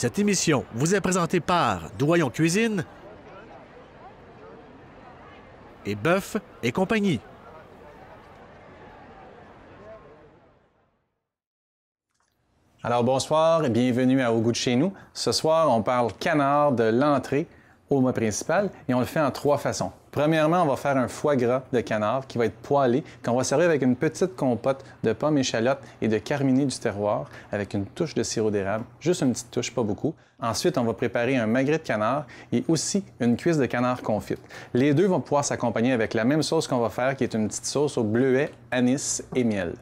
Cette émission vous est présentée par Doyon Cuisine et Bœuf et compagnie. Alors bonsoir et bienvenue à Au goût de chez nous. Ce soir, on parle canard de l'entrée au mets principal et on le fait en 3 façons. Premièrement, on va faire un foie gras de canard qui va être poêlé, qu'on va servir avec une petite compote de pommes échalotes et de carminé du terroir avec une touche de sirop d'érable, juste une petite touche, pas beaucoup. Ensuite, on va préparer un magret de canard et aussi une cuisse de canard confite. Les deux vont pouvoir s'accompagner avec la même sauce qu'on va faire, qui est une petite sauce au bleuet, anis et miel.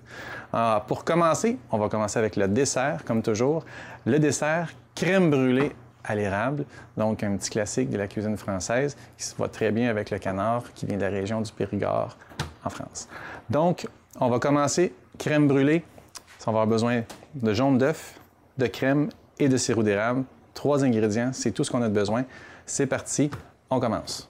Alors, pour commencer, on va commencer avec le dessert, comme toujours. Le dessert, crème brûlée à l'érable, donc un petit classique de la cuisine française qui se va très bien avec le canard qui vient de la région du Périgord en France. Donc, on va commencer crème brûlée. On va avoir besoin de jaune d'œuf, de crème et de sirop d'érable. 3 ingrédients, c'est tout ce qu'on a besoin. C'est parti, on commence.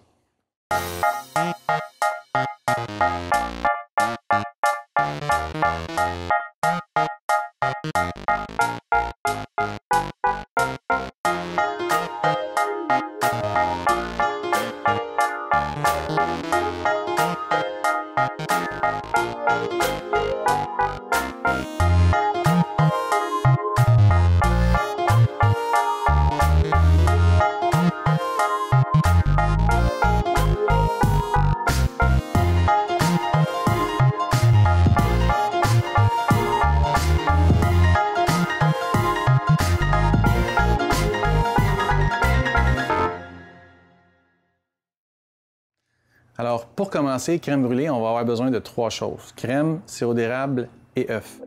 Alors, pour commencer, crème brûlée, on va avoir besoin de 3 choses. Crème, sirop d'érable et œuf.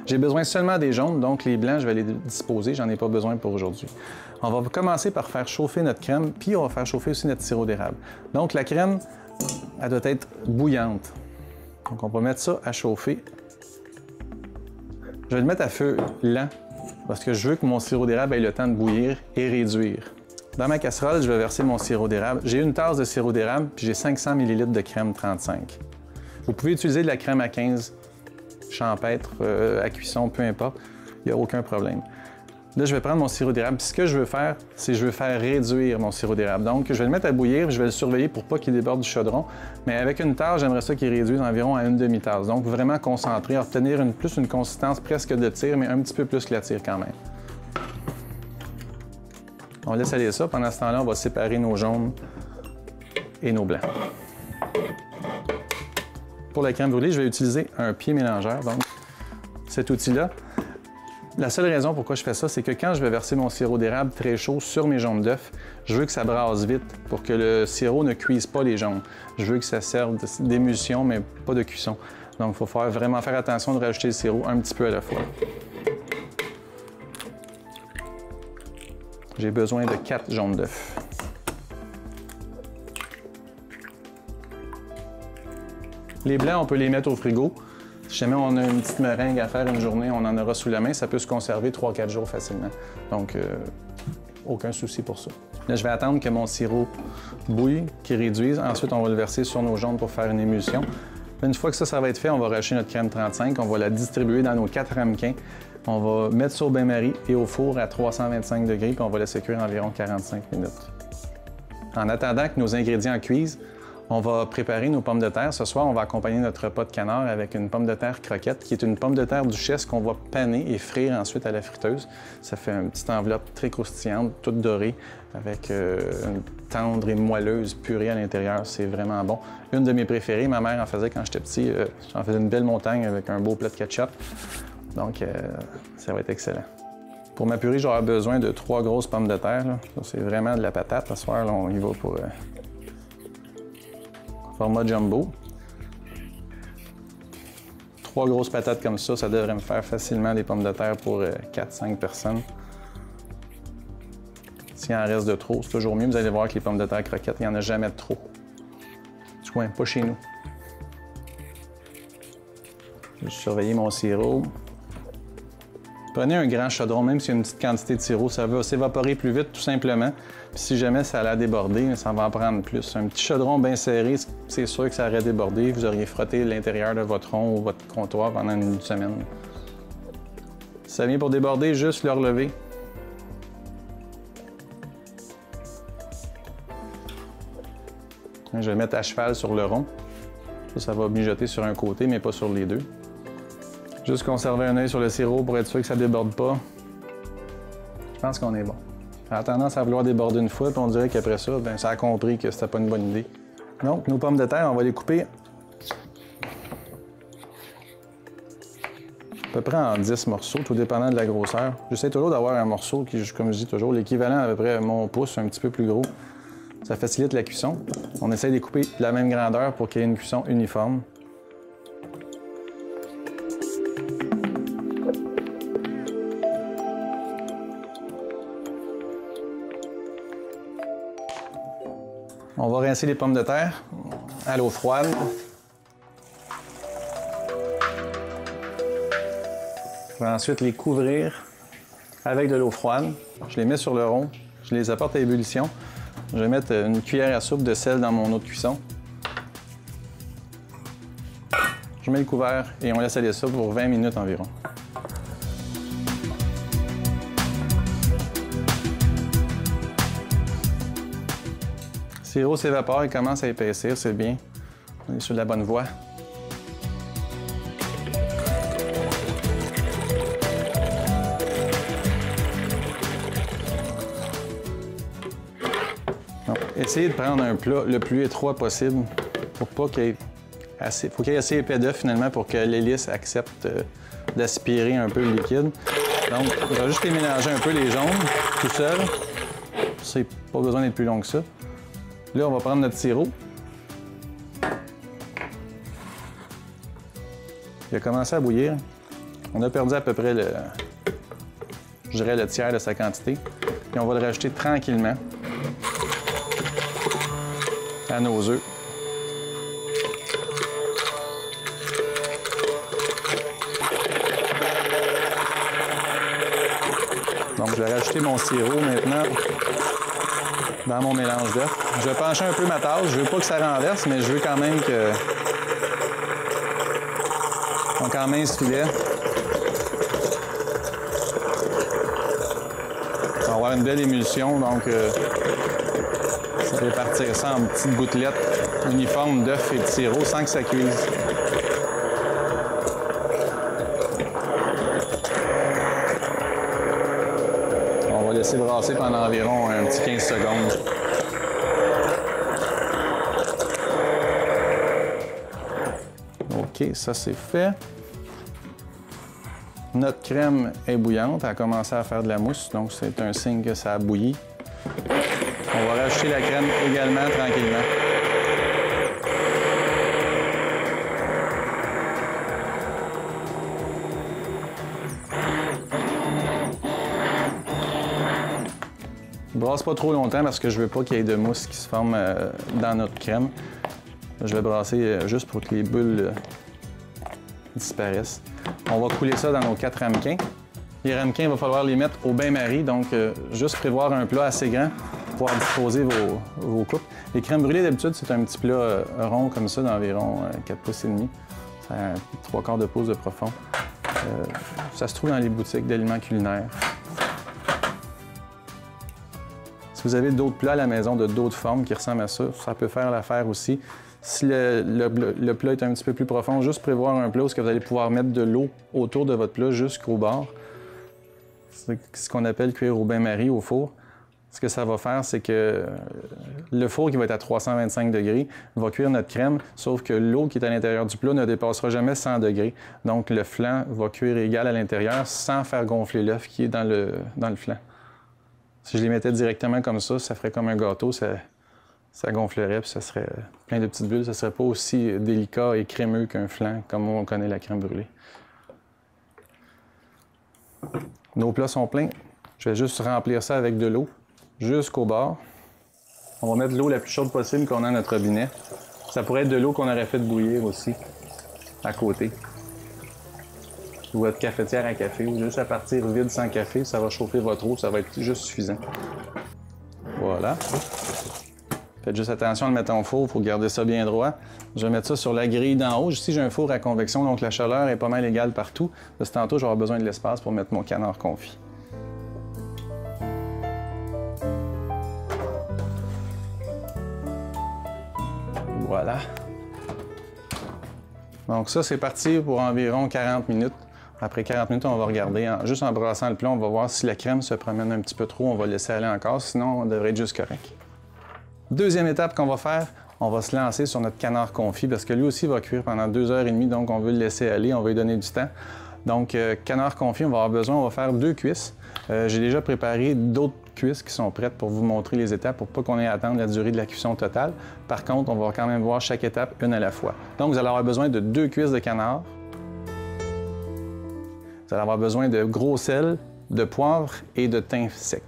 J'ai besoin seulement des jaunes, donc les blancs, je vais les disposer, j'en ai pas besoin pour aujourd'hui. On va commencer par faire chauffer notre crème, puis on va faire chauffer aussi notre sirop d'érable. Donc la crème, elle doit être bouillante. Donc on va mettre ça à chauffer. Je vais le mettre à feu lent, parce que je veux que mon sirop d'érable ait le temps de bouillir et réduire. Dans ma casserole, je vais verser mon sirop d'érable. J'ai une tasse de sirop d'érable, puis j'ai 500 ml de crème 35. Vous pouvez utiliser de la crème à 15, champêtre, à cuisson, peu importe. Il n'y a aucun problème. Là, je vais prendre mon sirop d'érable. Puis ce que je veux faire, c'est que je veux faire réduire mon sirop d'érable. Donc, je vais le mettre à bouillir, je vais le surveiller pour pas qu'il déborde du chaudron. Mais avec une tasse, j'aimerais ça qu'il réduise environ à une demi-tasse. Donc, vraiment concentré, obtenir plus une consistance presque de tire, mais un petit peu plus que la tire quand même. On laisse aller ça. Pendant ce temps-là, on va séparer nos jaunes et nos blancs. Pour la crème brûlée, je vais utiliser un pied mélangeur. Donc, cet outil-là. La seule raison pourquoi je fais ça, c'est que quand je vais verser mon sirop d'érable très chaud sur mes jaunes d'œuf, je veux que ça brasse vite pour que le sirop ne cuise pas les jaunes. Je veux que ça serve d'émulsion, mais pas de cuisson. Donc, il faut vraiment faire attention de rajouter le sirop un petit peu à la fois. J'ai besoin de 4 jaunes d'œuf. Les blancs, on peut les mettre au frigo. Si jamais on a une petite meringue à faire une journée, on en aura sous la main, ça peut se conserver 3-4 jours facilement. Donc, aucun souci pour ça. Là, je vais attendre que mon sirop bouille, qu'il réduise. Ensuite, on va le verser sur nos jaunes pour faire une émulsion. Une fois que ça va être fait, on va rajouter notre crème 35. On va la distribuer dans nos 4 ramequins. On va mettre ça au bain-marie et au four à 325 degrés, puis on va laisser cuire environ 45 minutes. En attendant que nos ingrédients cuisent, on va préparer nos pommes de terre. Ce soir, on va accompagner notre repas de canard avec une pomme de terre croquette, qui est une pomme de terre duchesse qu'on va paner et frire ensuite à la friteuse. Ça fait une petite enveloppe très croustillante, toute dorée, avec une tendre et moelleuse purée à l'intérieur. C'est vraiment bon. Une de mes préférées, ma mère en faisait quand j'étais petit. J'en faisais une belle montagne avec un beau plat de ketchup. Donc, ça va être excellent. Pour ma purée, j'aurai besoin de 3 grosses pommes de terre. C'est vraiment de la patate. Ce soir, là, on y va pour format jumbo. 3 grosses patates comme ça devrait me faire facilement des pommes de terre pour 4-5 personnes. S'il en reste de trop, c'est toujours mieux. Vous allez voir que les pommes de terre croquettes, il n'y en a jamais de trop. Du moins, pas chez nous. Je vais surveiller mon sirop. Prenez un grand chaudron, même s'il y a une petite quantité de sirop, ça va s'évaporer plus vite tout simplement. Puis si jamais ça allait déborder, ça va en prendre plus. Un petit chaudron bien serré, c'est sûr que ça aurait débordé. Vous auriez frotté l'intérieur de votre rond ou votre comptoir pendant une semaine. Si ça vient pour déborder, juste le relever. Je vais mettre à cheval sur le rond. Ça va mijoter sur un côté, mais pas sur les deux. Juste conserver un œil sur le sirop pour être sûr que ça ne déborde pas. Je pense qu'on est bon. Ça a tendance à vouloir déborder une fois, puis on dirait qu'après ça, bien, ça a compris que c'était pas une bonne idée. Donc, nos pommes de terre, on va les couper à peu près en 10 morceaux, tout dépendant de la grosseur. J'essaie toujours d'avoir un morceau qui, comme je dis toujours, l'équivalent à peu près à mon pouce, un petit peu plus gros. Ça facilite la cuisson. On essaie de les couper de la même grandeur pour qu'il y ait une cuisson uniforme. On va rincer les pommes de terre à l'eau froide. Je vais ensuite les couvrir avec de l'eau froide. Je les mets sur le rond, je les apporte à ébullition. Je vais mettre une cuillère à soupe de sel dans mon eau de cuisson. Je mets le couvert et on laisse aller ça pour 20 minutes environ. Le sirop s'évapore et commence à épaissir, c'est bien. On est sur la bonne voie. Donc, essayez de prendre un plat le plus étroit possible pour pas qu'il y ait assez, faut qu'il y ait assez épais d'œuf finalement pour que l'hélice accepte d'aspirer un peu le liquide. Donc, on va juste les mélanger un peu les jaunes tout seul. C'est pas besoin d'être plus long que ça. Là, on va prendre notre sirop. Il a commencé à bouillir. On a perdu à peu près je dirais le tiers de sa quantité. Et on va le rajouter tranquillement à nos œufs. Donc, je vais rajouter mon sirop maintenant dans mon mélange d'œufs. Je vais pencher un peu ma tasse. Je veux pas que ça renverse, mais je veux quand même que... Donc, en mince filet. On va avoir une belle émulsion, donc ça va répartir ça en petites gouttelettes uniformes d'œufs et de sirop sans que ça cuise. On va laisser brasser pendant environ un petit 15 secondes. OK, ça c'est fait. Notre crème est bouillante, elle a commencé à faire de la mousse, donc c'est un signe que ça a bouilli. On va rajouter la crème également tranquillement. Je brasse pas trop longtemps parce que je veux pas qu'il y ait de mousse qui se forme dans notre crème. Je vais brasser juste pour que les bulles disparaissent. On va couler ça dans nos 4 ramequins. Les ramequins, il va falloir les mettre au bain-marie, donc juste prévoir un plat assez grand pour pouvoir disposer vos coupes. Les crèmes brûlées, d'habitude, c'est un petit plat rond comme ça, d'environ 4 pouces et demi. Ça a 3/4 de pouce de profond. Ça se trouve dans les boutiques d'aliments culinaires. Si vous avez d'autres plats à la maison de d'autres formes qui ressemblent à ça, ça peut faire l'affaire aussi. Si le plat est un petit peu plus profond, juste prévoir un plat où vous allez pouvoir mettre de l'eau autour de votre plat jusqu'au bord. C'est ce qu'on appelle cuire au bain-marie au four. Ce que ça va faire, c'est que le four qui va être à 325 degrés va cuire notre crème, sauf que l'eau qui est à l'intérieur du plat ne dépassera jamais 100 degrés. Donc le flanc va cuire égal à l'intérieur sans faire gonfler l'œuf qui est dans le flanc. Si je les mettais directement comme ça ferait comme un gâteau, ça gonflerait puis ça serait plein de petites bulles. Ça ne serait pas aussi délicat et crémeux qu'un flan, comme on connaît la crème brûlée. Nos plats sont pleins. Je vais juste remplir ça avec de l'eau jusqu'au bord. On va mettre de l'eau la plus chaude possible qu'on a à notre robinet. Ça pourrait être de l'eau qu'on aurait fait bouillir aussi à côté. ou votre cafetière à café, ou juste à partir vide sans café, ça va chauffer votre eau, ça va être juste suffisant. Voilà. Faites juste attention à le mettre au four, il faut garder ça bien droit. Je vais mettre ça sur la grille d'en haut. Ici, j'ai un four à convection, donc la chaleur est pas mal égale partout. Parce que tantôt, j'aurai besoin de l'espace pour mettre mon canard confit. Voilà. Donc ça, c'est parti pour environ 40 minutes. Après 40 minutes, on va regarder, juste en brassant le plat, on va voir si la crème se promène un petit peu trop. On va laisser aller encore, sinon on devrait être juste correct. Deuxième étape qu'on va faire, on va se lancer sur notre canard confit parce que lui aussi va cuire pendant 2h30, donc on veut le laisser aller, on va lui donner du temps. Donc, canard confit, on va avoir besoin, on va faire 2 cuisses. J'ai déjà préparé d'autres cuisses qui sont prêtes pour vous montrer les étapes pour pas qu'on ait à attendre la durée de la cuisson totale. Par contre, on va quand même voir chaque étape une à la fois. Donc, vous allez avoir besoin de 2 cuisses de canard. Vous allez avoir besoin de gros sel, de poivre et de thym sec.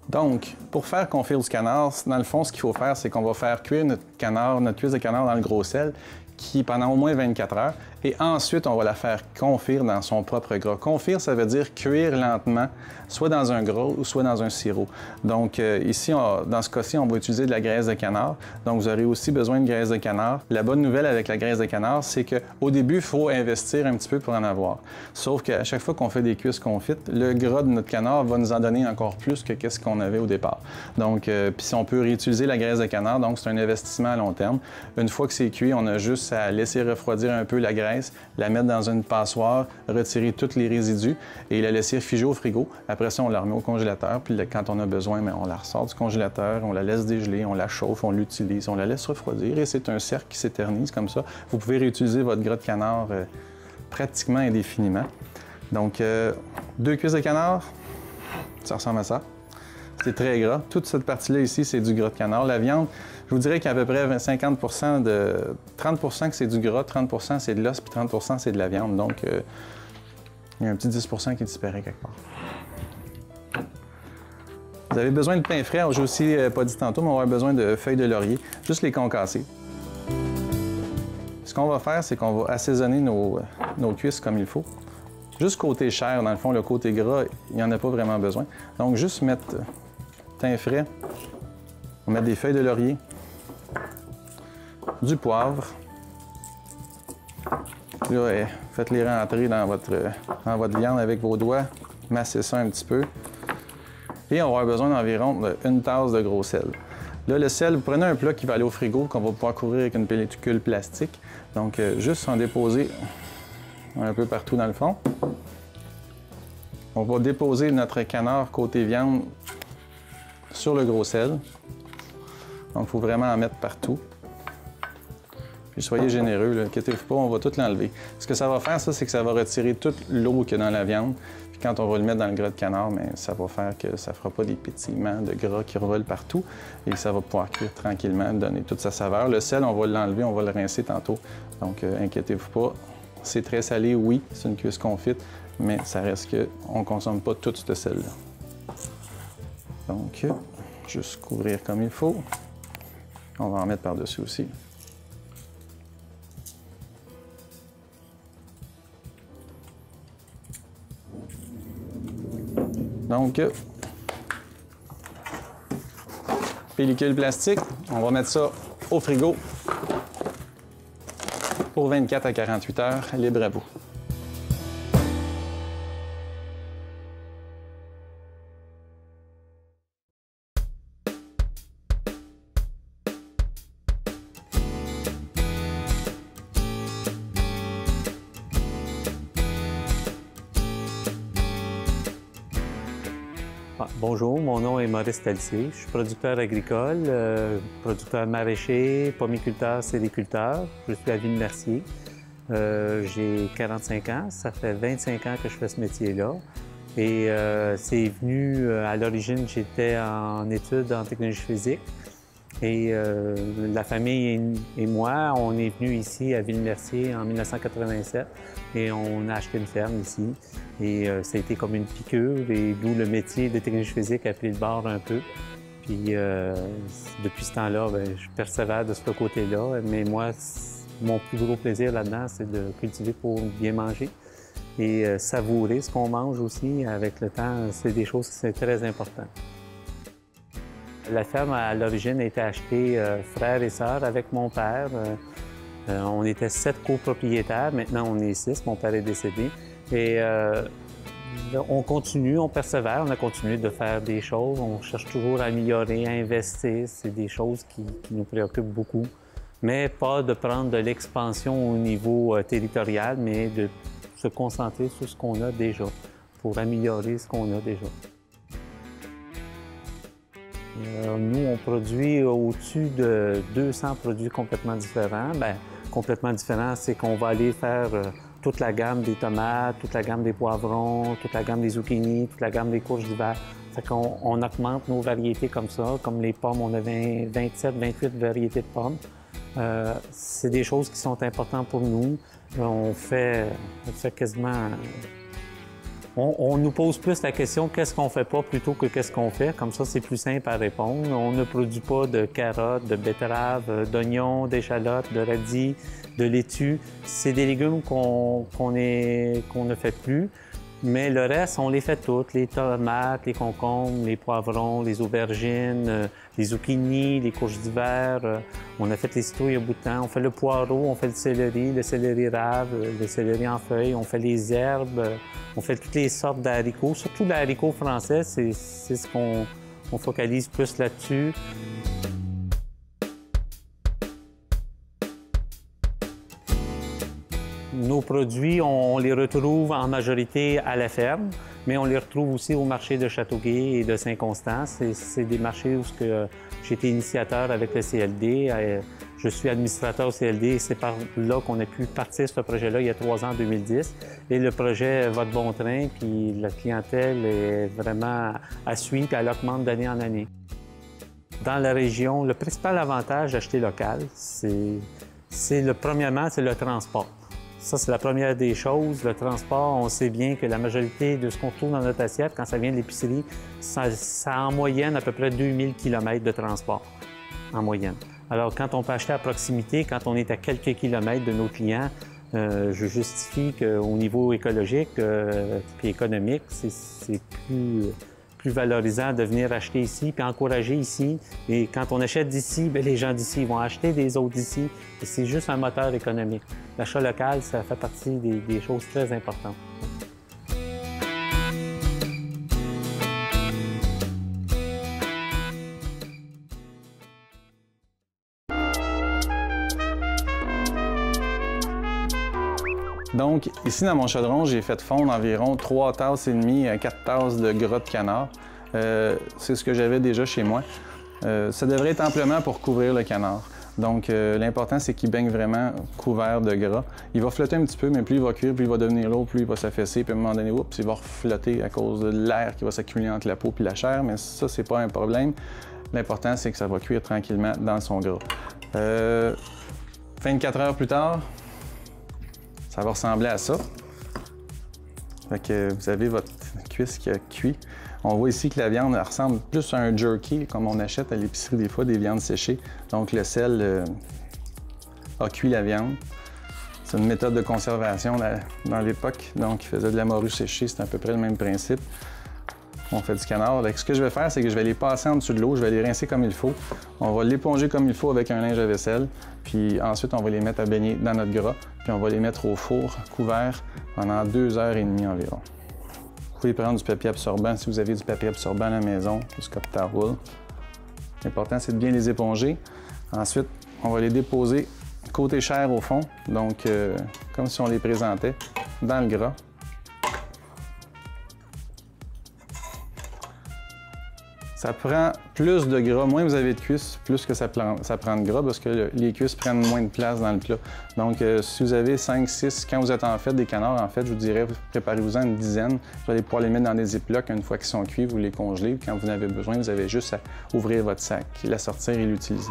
Donc, pour faire confire du canard, dans le fond, ce qu'il faut faire, c'est qu'on va faire cuire notre cuisse de canard dans le gros sel, pendant au moins 24 heures. Et ensuite, on va la faire confire dans son propre gras. Confire, ça veut dire cuire lentement, soit dans un gras ou soit dans un sirop. Donc ici, dans ce cas-ci, on va utiliser de la graisse de canard. Donc vous aurez aussi besoin de graisse de canard. La bonne nouvelle avec la graisse de canard, c'est qu'au début, il faut investir un petit peu pour en avoir. Sauf qu'à chaque fois qu'on fait des cuisses confites, le gras de notre canard va nous en donner encore plus que ce qu'on avait au départ. Donc, puis si on peut réutiliser la graisse de canard, donc c'est un investissement à long terme. Une fois que c'est cuit, on a juste à laisser refroidir un peu la graisse, la mettre dans une passoire, retirer tous les résidus et la laisser figer au frigo. Après ça, on la remet au congélateur. Puis quand on a besoin, on la ressort du congélateur, on la laisse dégeler, on la chauffe, on l'utilise, on la laisse refroidir et c'est un cercle qui s'éternise comme ça. Vous pouvez réutiliser votre gras de canard pratiquement indéfiniment. Donc, 2 cuisses de canard, ça ressemble à ça. C'est très gras. Toute cette partie-là ici, c'est du gras de canard. La viande, je vous dirais qu'à peu près 50 de 30 que c'est du gras, 30 c'est de l'os, puis 30 c'est de la viande. Donc, il y a un petit 10 qui disparaît quelque part. Vous avez besoin de pain frais. J'ai aussi pas dit tantôt, mais on va avoir besoin de feuilles de laurier. Juste les concasser. Ce qu'on va faire, c'est qu'on va assaisonner nos cuisses comme il faut. Juste côté chair, dans le fond, le côté gras, il n'y en a pas vraiment besoin. Donc, juste mettre thym frais, on va mettre des feuilles de laurier, du poivre. Là, faites-les rentrer dans votre viande avec vos doigts, massez ça un petit peu. Et on va avoir besoin d'environ une tasse de gros sel. Là, le sel, vous prenez un plat qui va aller au frigo, qu'on va pouvoir couvrir avec une pellicule plastique. Donc, juste en déposer un peu partout dans le fond. On va déposer notre canard côté viande sur le gros sel. Donc, il faut vraiment en mettre partout. Puis, soyez généreux, inquiétez-vous pas, on va tout l'enlever. Ce que ça va faire, ça, c'est que ça va retirer toute l'eau qu'il y a dans la viande. Puis, quand on va le mettre dans le gras de canard, bien, ça va faire que ça ne fera pas des pétillements de gras qui revolent partout et ça va pouvoir cuire tranquillement, donner toute sa saveur. Le sel, on va l'enlever, on va le rincer tantôt. Donc, inquiétez-vous pas. C'est très salé, oui, c'est une cuisse confite, mais ça reste qu'on ne consomme pas tout ce sel-là. Donc, juste couvrir comme il faut. On va en mettre par-dessus aussi. Donc, pellicule plastique, on va mettre ça au frigo pour 24 à 48 heures, libre à vous. Bonjour, mon nom est Maurice Talsier. Je suis producteur agricole, producteur maraîcher, pomiculteur, sériculteur. Je suis à Ville-Mercier. J'ai 45 ans. Ça fait 25 ans que je fais ce métier-là. Et c'est venu, à l'origine, j'étais en études en technologie physique. Et la famille et moi, on est venus ici à Ville-Mercier en 1987 et on a acheté une ferme ici. Et ça a été comme une piqûre et d'où le métier de technologie physique a pris le bord un peu. Puis depuis ce temps-là, je persévère de ce côté-là. Mais moi, mon plus gros plaisir là-dedans, c'est de cultiver pour bien manger et savourer ce qu'on mange aussi. Avec le temps, c'est des choses qui sont très importantes. La ferme, à l'origine, a été achetée frères et sœurs avec mon père. On était 7 copropriétaires. Maintenant, on est 6. Mon père est décédé. Et on continue, on persévère. On a continué de faire des choses. On cherche toujours à améliorer, à investir. C'est des choses qui nous préoccupent beaucoup. Mais pas de prendre de l'expansion au niveau territorial, mais de se concentrer sur ce qu'on a déjà pour améliorer ce qu'on a déjà. Nous, on produit au-dessus de 200 produits complètement différents. Bien, complètement différents, c'est qu'on va aller faire toute la gamme des tomates, toute la gamme des poivrons, toute la gamme des zucchini, toute la gamme des courges d'hiver. Fait qu'on augmente nos variétés comme ça. Comme les pommes, on a 27, 28 variétés de pommes. C'est des choses qui sont importantes pour nous. On fait quasiment... On nous pose plus la question qu'est-ce qu'on fait pas plutôt que qu'est-ce qu'on fait. Comme ça, c'est plus simple à répondre. On ne produit pas de carottes, de betteraves, d'oignons, d'échalotes, de radis, de laitue. C'est des légumes qu'on ne fait plus. Mais le reste, on les fait toutes. Les tomates, les concombres, les poivrons, les aubergines, les zucchini, les courges d'hiver. On a fait les citrouilles au bout de temps. On fait le poireau, on fait le céleri rave, le céleri en feuilles. On fait les herbes, on fait toutes les sortes d'haricots. Surtout l'haricot français, c'est ce qu'on focalise plus là-dessus. Nos produits, on les retrouve en majorité à la ferme, mais on les retrouve aussi au marché de Châteauguay et de Saint-Constant. C'est des marchés où j'ai été initiateur avec le CLD. Je suis administrateur au CLD et c'est par là qu'on a pu partir ce projet-là il y a 3 ans, en 2010. Et le projet va de bon train, puis la clientèle est vraiment à suivre, elle augmente d'année en année. Dans la région, le principal avantage d'acheter local, premièrement, c'est le transport. Ça, c'est la première des choses. Le transport, on sait bien que la majorité de ce qu'on trouve dans notre assiette, quand ça vient de l'épicerie, ça a en moyenne à peu près 2000 km de transport, en moyenne. Alors, quand on peut acheter à proximité, quand on est à quelques kilomètres de nos clients, je justifie qu'au niveau écologique et économique, c'est plus valorisant de venir acheter ici, puis encourager ici. Et quand on achète d'ici, les gens d'ici vont acheter des autres d'ici. Et c'est juste un moteur économique. L'achat local, ça fait partie des choses très importantes. Donc, ici, dans mon chaudron, j'ai fait fondre environ 3 tasses et demie à 4 tasses de gras de canard. C'est ce que j'avais déjà chez moi. Ça devrait être amplement pour couvrir le canard. Donc, l'important, c'est qu'il baigne vraiment couvert de gras. Il va flotter un petit peu, mais plus il va cuire, plus il va devenir lourd, plus il va s'affaisser. Puis à un moment donné, oups, il va reflotter à cause de l'air qui va s'accumuler entre la peau et la chair. Mais ça, c'est pas un problème. L'important, c'est que ça va cuire tranquillement dans son gras. 24 heures plus tard, ça va ressembler à ça. Fait que vous avez votre cuisse qui a cuit. On voit ici que la viande ressemble plus à un jerky, comme on achète à l'épicerie des fois, des viandes séchées. Donc le sel a cuit la viande. C'est une méthode de conservation dans l'époque. Donc ils faisaient de la morue séchée, c'est à peu près le même principe. On fait du canard. Donc, ce que je vais faire, c'est que je vais les passer en dessous de l'eau, je vais les rincer comme il faut. On va l'éponger comme il faut avec un linge à vaisselle. Puis ensuite, on va les mettre à baigner dans notre gras. Puis on va les mettre au four couvert pendant 2h30 environ. Vous pouvez prendre du papier absorbant si vous avez du papier absorbant à la maison, du Scott Towel. L'important, c'est de bien les éponger. Ensuite, on va les déposer côté chair au fond, donc comme si on les présentait dans le gras. Ça prend plus de gras, moins vous avez de cuisses, plus que ça prend de gras parce que les cuisses prennent moins de place dans le plat. Donc, si vous avez 5, 6, quand vous êtes en fait des canards, en fait, je vous dirais, préparez-vous-en une dizaine. Vous allez pouvoir les mettre dans des ziplocs. Une fois qu'ils sont cuits, vous les congelez. Quand vous en avez besoin, vous avez juste à ouvrir votre sac, la sortir et l'utiliser.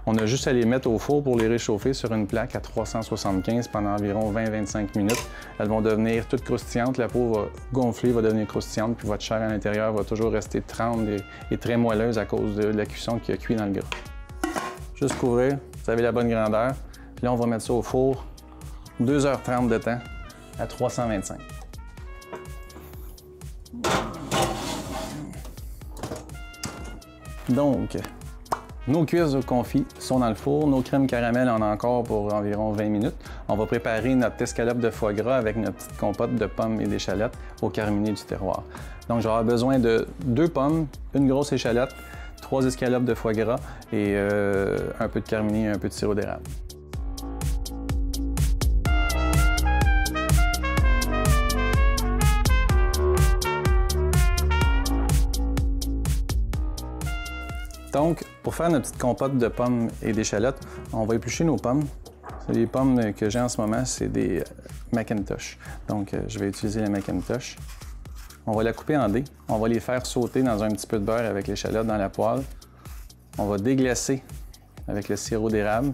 On a juste à les mettre au four pour les réchauffer sur une plaque à 375 pendant environ 20-25 minutes. Elles vont devenir toutes croustillantes, la peau va gonfler, va devenir croustillante, puis votre chair à l'intérieur va toujours rester tendre et très moelleuse à cause de la cuisson qui a cuit dans le gras. Juste couvrir, vous avez la bonne grandeur. Puis là, on va mettre ça au four 2h30 de temps à 325. Donc, nos cuisses au confit sont dans le four. Nos crèmes caramel en a encore pour environ 20 minutes. On va préparer notre escalope de foie gras avec notre petite compote de pommes et d'échalotes au carminé du terroir. Donc, j'aurai besoin de 2 pommes, une grosse échalote, 3 escalopes de foie gras et un peu de carminé et un peu de sirop d'érable. Donc, pour faire notre petite compote de pommes et d'échalotes, on va éplucher nos pommes. Les pommes que j'ai en ce moment, c'est des Macintosh. Donc, je vais utiliser la Macintosh. On va la couper en dés. On va les faire sauter dans un petit peu de beurre avec l'échalote dans la poêle. On va déglacer avec le sirop d'érable.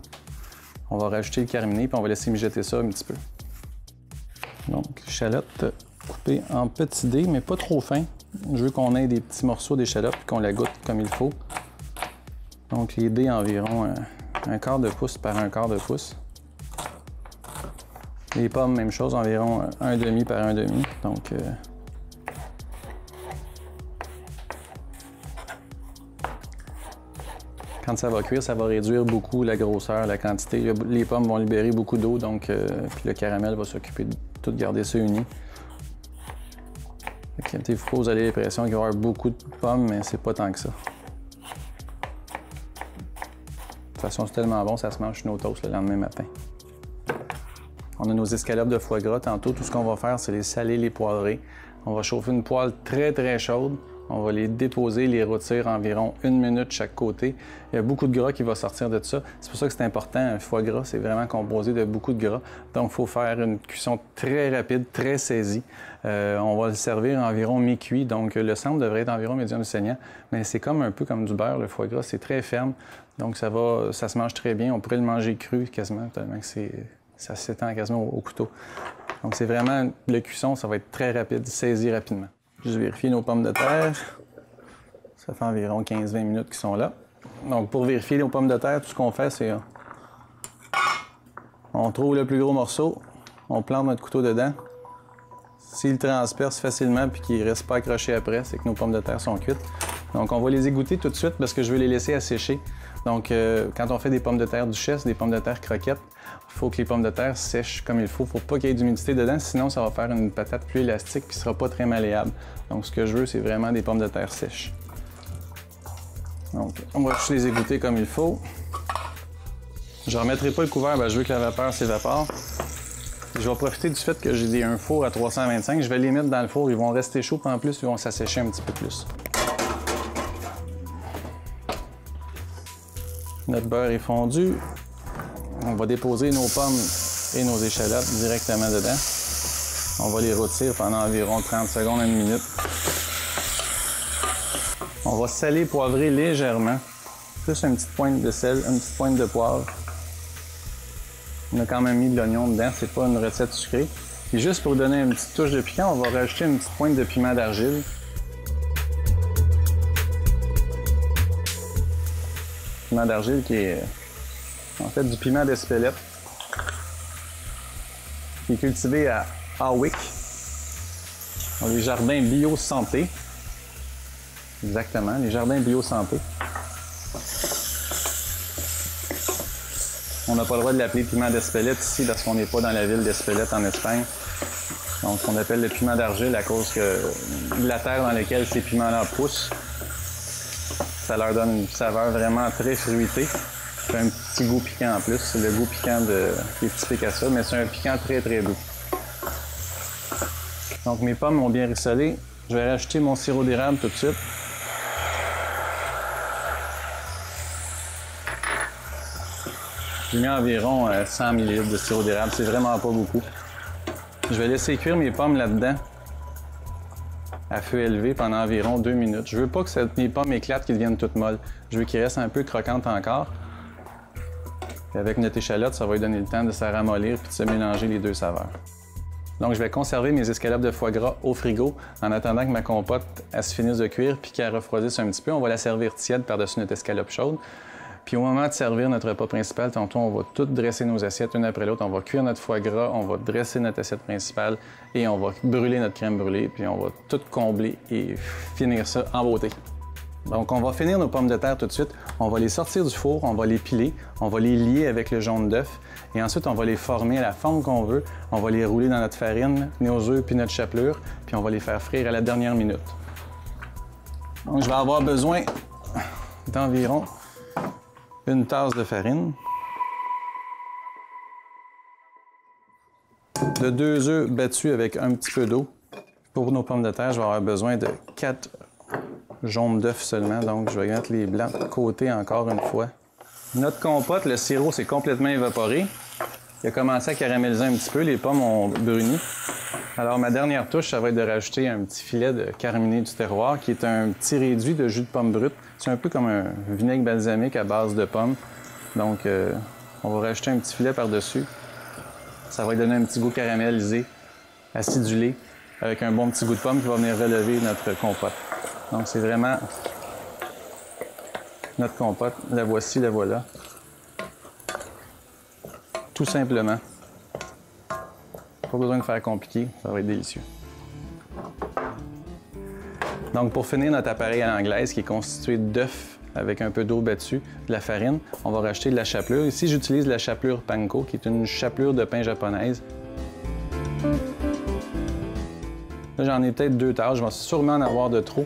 On va rajouter le carminé, puis on va laisser mijoter ça un petit peu. Donc, l'échalote coupée en petits dés, mais pas trop fin. Je veux qu'on ait des petits morceaux d'échalote et qu'on la goûte comme il faut. Donc, les dés environ un quart de pouce par un quart de pouce. Les pommes, même chose, environ un demi par un demi. Donc, quand ça va cuire, ça va réduire beaucoup la grosseur, la quantité. Les pommes vont libérer beaucoup d'eau, donc puis le caramel va s'occuper de tout garder ça uni. Des fois, vous avez l'impression qu'il va y avoir beaucoup de pommes, mais c'est pas tant que ça. De toute façon, c'est tellement bon, ça se mange sur nos toasts le lendemain matin. On a nos escalopes de foie gras. Tantôt, tout ce qu'on va faire, c'est les saler, les poivrer. On va chauffer une poêle très, très chaude. On va les déposer, les rôtir environ 1 minute chaque côté. Il y a beaucoup de gras qui va sortir de ça. C'est pour ça que c'est important. Un foie gras, c'est vraiment composé de beaucoup de gras. Donc, il faut faire une cuisson très rapide, très saisie. On va le servir environ mi-cuit. Donc, le centre devrait être environ médium saignant. Mais c'est comme un peu comme du beurre, le foie gras. C'est très ferme. Donc, ça se mange très bien. On pourrait le manger cru quasiment, tellement que ça s'étend quasiment au couteau. Donc, c'est vraiment, le cuisson, ça va être très rapide, saisi rapidement. Juste vérifier nos pommes de terre. Ça fait environ 15-20 minutes qu'ils sont là. Donc, pour vérifier nos pommes de terre, tout ce qu'on fait, c'est on trouve le plus gros morceau, on plante notre couteau dedans. S'il transperce facilement et qu'il ne reste pas accroché après, c'est que nos pommes de terre sont cuites. Donc, on va les égoutter tout de suite parce que je veux les laisser assécher. Donc, quand on fait des pommes de terre duchesse, des pommes de terre croquettes, il faut que les pommes de terre sèchent comme il faut. Il ne faut pas qu'il y ait d'humidité dedans, sinon ça va faire une patate plus élastique qui ne sera pas très malléable. Donc, ce que je veux, c'est vraiment des pommes de terre sèches. Donc, on va juste les égoutter comme il faut. Je ne remettrai pas le couvert, je veux que la vapeur s'évapore. Je vais profiter du fait que j'ai un four à 325. Je vais les mettre dans le four, ils vont rester chauds, puis en plus, ils vont s'assécher un petit peu plus. Notre beurre est fondu. On va déposer nos pommes et nos échalotes directement dedans. On va les rôtir pendant environ 30 secondes à 1 minute. On va saler, poivrer légèrement. Juste une petite pointe de sel, une petite pointe de poivre. On a quand même mis de l'oignon dedans, c'est pas une recette sucrée. Et juste pour donner une petite touche de piquant, on va rajouter une petite pointe de piment d'argile. Piment d'argile qui est en fait du piment d'Espelette, qui est cultivé à Hawick, dans les jardins bio santé. Exactement, les jardins bio santé. On n'a pas le droit de l'appeler piment d'Espelette ici parce qu'on n'est pas dans la ville d'Espelette en Espagne. Donc on appelle le piment d'argile à cause de la terre dans laquelle ces piments-là poussent. Ça leur donne une saveur vraiment très fruitée. Ça fait un petit goût piquant en plus. C'est le goût piquant qui est typique à ça, mais c'est un piquant très très doux. Donc mes pommes ont bien rissolé. Je vais rajouter mon sirop d'érable tout de suite. J'ai mis environ 100 ml de sirop d'érable. C'est vraiment pas beaucoup. Je vais laisser cuire mes pommes là-dedans à feu élevé pendant environ 2 minutes. Je veux pas que mes pommes éclatent, qu'elles deviennent toutes molles. Je veux qu'elles restent un peu croquantes encore. Puis avec notre échalote, ça va lui donner le temps de se ramollir puis de se mélanger les deux saveurs. Donc, je vais conserver mes escalopes de foie gras au frigo en attendant que ma compote elle se finisse de cuire puis qu'elle refroidisse un petit peu. On va la servir tiède par-dessus notre escalope chaude. Puis au moment de servir notre repas principal, tantôt, on va tout dresser nos assiettes une après l'autre. On va cuire notre foie gras, on va dresser notre assiette principale et on va brûler notre crème brûlée. Puis on va tout combler et finir ça en beauté. Donc, on va finir nos pommes de terre tout de suite. On va les sortir du four, on va les piler, on va les lier avec le jaune d'œuf et ensuite, on va les former à la forme qu'on veut. On va les rouler dans notre farine, nos œufs puis notre chapelure, puis on va les faire frire à la dernière minute. Donc, je vais avoir besoin d'environ une tasse de farine, de 2 œufs battus avec un petit peu d'eau. Pour nos pommes de terre, je vais avoir besoin de 4 jaunes d'œufs seulement, donc je vais mettre les blancs de côté encore une fois. Notre compote, le sirop s'est complètement évaporé. Il a commencé à caraméliser un petit peu, les pommes ont bruni. Alors ma dernière touche, ça va être de rajouter un petit filet de carminé du terroir, qui est un petit réduit de jus de pomme brute. C'est un peu comme un vinaigre balsamique à base de pommes. Donc on va rajouter un petit filet par-dessus. Ça va lui donner un petit goût caramélisé, acidulé, avec un bon petit goût de pomme qui va venir relever notre compote. Donc, c'est vraiment notre compote. La voici, la voilà. Tout simplement. Pas besoin de faire compliqué, ça va être délicieux. Donc, pour finir notre appareil à l'anglaise, qui est constitué d'œufs avec un peu d'eau battue, de la farine, on va rajouter de la chapelure. Ici, j'utilise la chapelure panko, qui est une chapelure de pain japonaise. Là, j'en ai peut-être 2 tasses. Je vais sûrement en avoir de trop,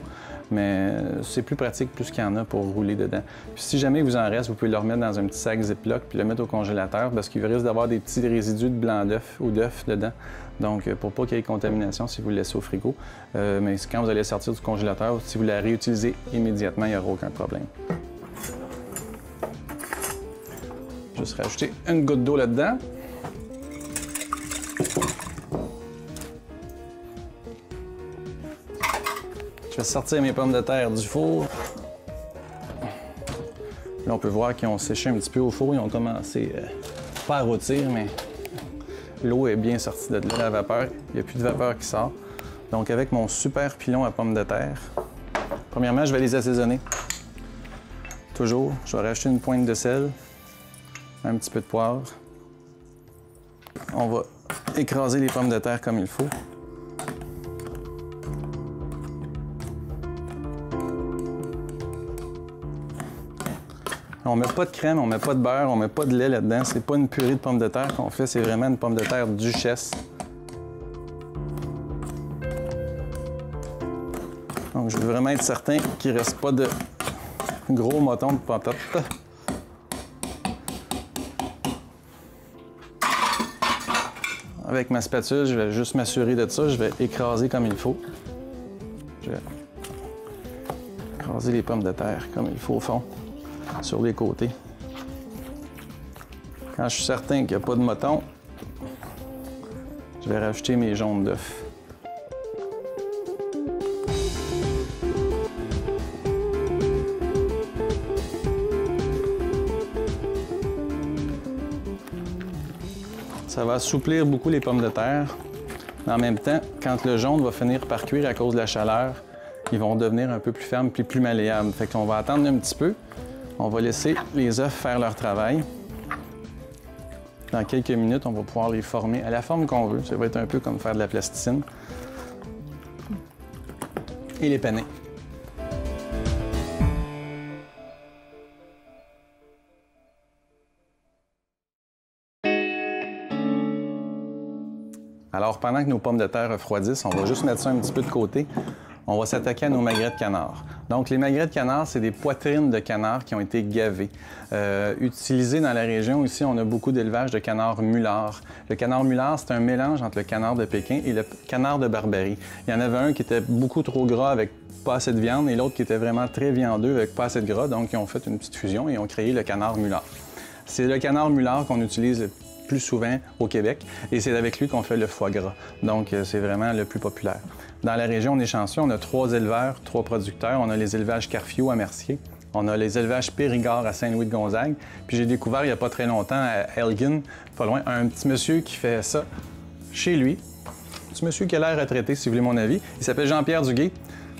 mais c'est plus pratique plus qu'il y en a pour rouler dedans. Puis si jamais il vous en reste, vous pouvez le remettre dans un petit sac Ziploc puis le mettre au congélateur parce qu'il risque d'avoir des petits résidus de blanc d'œuf ou d'œuf dedans. Donc, pour pas qu'il y ait contamination si vous le laissez au frigo. Mais quand vous allez sortir du congélateur, si vous la réutilisez immédiatement, il n'y aura aucun problème. Juste rajouter une goutte d'eau là-dedans. Je vais sortir mes pommes de terre du four. Là, on peut voir qu'ils ont séché un petit peu au four. Ils ont commencé pas à rôtir, mais l'eau est bien sortie de là, la vapeur. Il n'y a plus de vapeur qui sort. Donc, avec mon super pilon à pommes de terre, premièrement, je vais les assaisonner. Toujours, je vais rajouter une pointe de sel, un petit peu de poivre. On va écraser les pommes de terre comme il faut. On met pas de crème, on met pas de beurre, on met pas de lait là-dedans. C'est pas une purée de pommes de terre qu'on fait, c'est vraiment une pomme de terre duchesse. Donc, je veux vraiment être certain qu'il ne reste pas de gros motons de patates. Avec ma spatule, je vais juste m'assurer de ça. Je vais écraser comme il faut. Je vais écraser les pommes de terre comme il faut au fond, sur les côtés. Quand je suis certain qu'il n'y a pas de motons, je vais rajouter mes jaunes d'œufs. Ça va assouplir beaucoup les pommes de terre. Mais en même temps, quand le jaune va finir par cuire à cause de la chaleur, ils vont devenir un peu plus fermes et plus malléables. Fait qu'on va attendre un petit peu. On va laisser les œufs faire leur travail. Dans quelques minutes, on va pouvoir les former à la forme qu'on veut. Ça va être un peu comme faire de la plasticine. Et les paner. Alors, pendant que nos pommes de terre refroidissent, on va juste mettre ça un petit peu de côté. On va s'attaquer à nos magrets de canard. Donc, les magrets de canard, c'est des poitrines de canard qui ont été gavées. Utilisées dans la région, ici, on a beaucoup d'élevage de canard mulard. Le canard mulard, c'est un mélange entre le canard de Pékin et le canard de Barbarie. Il y en avait un qui était beaucoup trop gras avec pas assez de viande et l'autre qui était vraiment très viandeux avec pas assez de gras. Donc, ils ont fait une petite fusion et ont créé le canard mulard. C'est le canard mulard qu'on utilise plus souvent au Québec et c'est avec lui qu'on fait le foie gras. Donc, c'est vraiment le plus populaire. Dans la région, on est chanceux, on a 3 éleveurs, 3 producteurs. On a les élevages Carfio à Mercier, On a les élevages Périgord à Saint-Louis-de-Gonzague. Puis j'ai découvert il n'y a pas très longtemps à Elgin, pas loin, un petit monsieur qui fait ça chez lui. Un petit monsieur qui a l'air retraité, si vous voulez mon avis. Il s'appelle Jean-Pierre Duguay.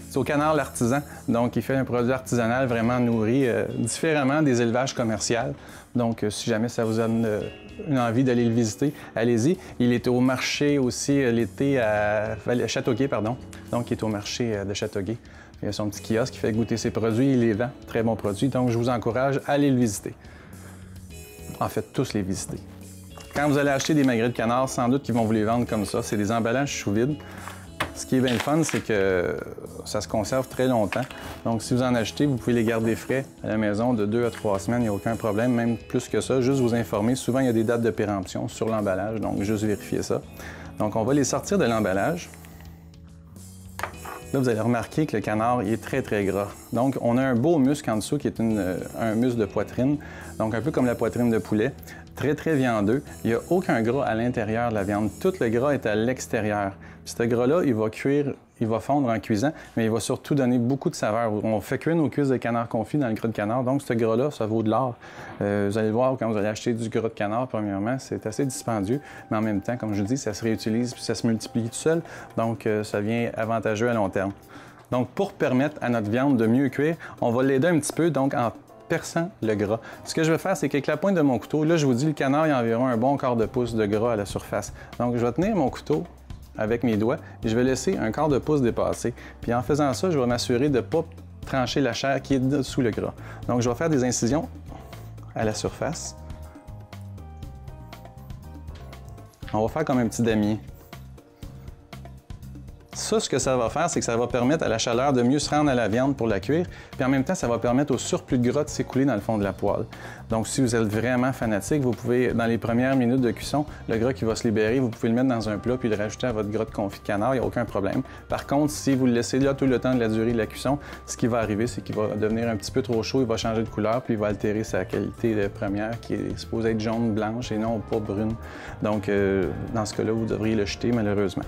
C'est au Canard l'Artisan. Donc, il fait un produit artisanal vraiment nourri, différemment des élevages commerciaux. Donc, si jamais ça vous donne une envie d'aller le visiter, allez-y. Il est au marché aussi l'été à Châteauguay, pardon. Donc, il est au marché de Châteauguay. Il a son petit kiosque qui fait goûter ses produits, il les vend. Très bons produits. Donc, je vous encourage à aller le visiter. En fait, tous les visiter. Quand vous allez acheter des magrets de canard, sans doute qu'ils vont vous les vendre comme ça. C'est des emballages sous vide. Ce qui est bien le fun, c'est que ça se conserve très longtemps. Donc, si vous en achetez, vous pouvez les garder frais à la maison de 2 à 3 semaines, il n'y a aucun problème, même plus que ça. Juste vous informer. Souvent, il y a des dates de péremption sur l'emballage, donc juste vérifier ça. Donc, on va les sortir de l'emballage. Là, vous allez remarquer que le canard, il est très, très gras. Donc, on a un beau muscle en dessous qui est un muscle de poitrine, donc un peu comme la poitrine de poulet. Très, très viandeux. Il n'y a aucun gras à l'intérieur de la viande. Tout le gras est à l'extérieur. Puis ce gras-là, il va cuire, il va fondre en cuisant, mais il va surtout donner beaucoup de saveur. On fait cuire nos cuisses de canard confit dans le gras de canard, donc ce gras-là, ça vaut de l'or. Vous allez voir, quand vous allez acheter du gras de canard, premièrement, c'est assez dispendieux, mais en même temps, comme je vous dis, ça se réutilise puis ça se multiplie tout seul, donc ça devient avantageux à long terme. Donc, pour permettre à notre viande de mieux cuire, on va l'aider un petit peu, donc en perçant le gras. Ce que je vais faire, c'est qu'avec la pointe de mon couteau, là, je vous dis, le canard, il y a environ un bon quart de pouce de gras à la surface. Donc, je vais tenir mon couteau avec mes doigts et je vais laisser un quart de pouce dépasser. Puis en faisant ça, je vais m'assurer de ne pas trancher la chair qui est dessous le gras. Donc, je vais faire des incisions à la surface. On va faire comme un petit damier. Ça, ce que ça va faire, c'est que ça va permettre à la chaleur de mieux se rendre à la viande pour la cuire, puis en même temps, ça va permettre au surplus de gras de s'écouler dans le fond de la poêle. Donc, si vous êtes vraiment fanatique, vous pouvez, dans les premières minutes de cuisson, le gras qui va se libérer, vous pouvez le mettre dans un plat puis le rajouter à votre gras de confit de canard, il n'y a aucun problème. Par contre, si vous le laissez là tout le temps de la durée de la cuisson, ce qui va arriver, c'est qu'il va devenir un petit peu trop chaud, il va changer de couleur, puis il va altérer sa qualité de première qui est supposée être jaune, blanche et non pas brune. Donc, dans ce cas-là, vous devriez le jeter malheureusement.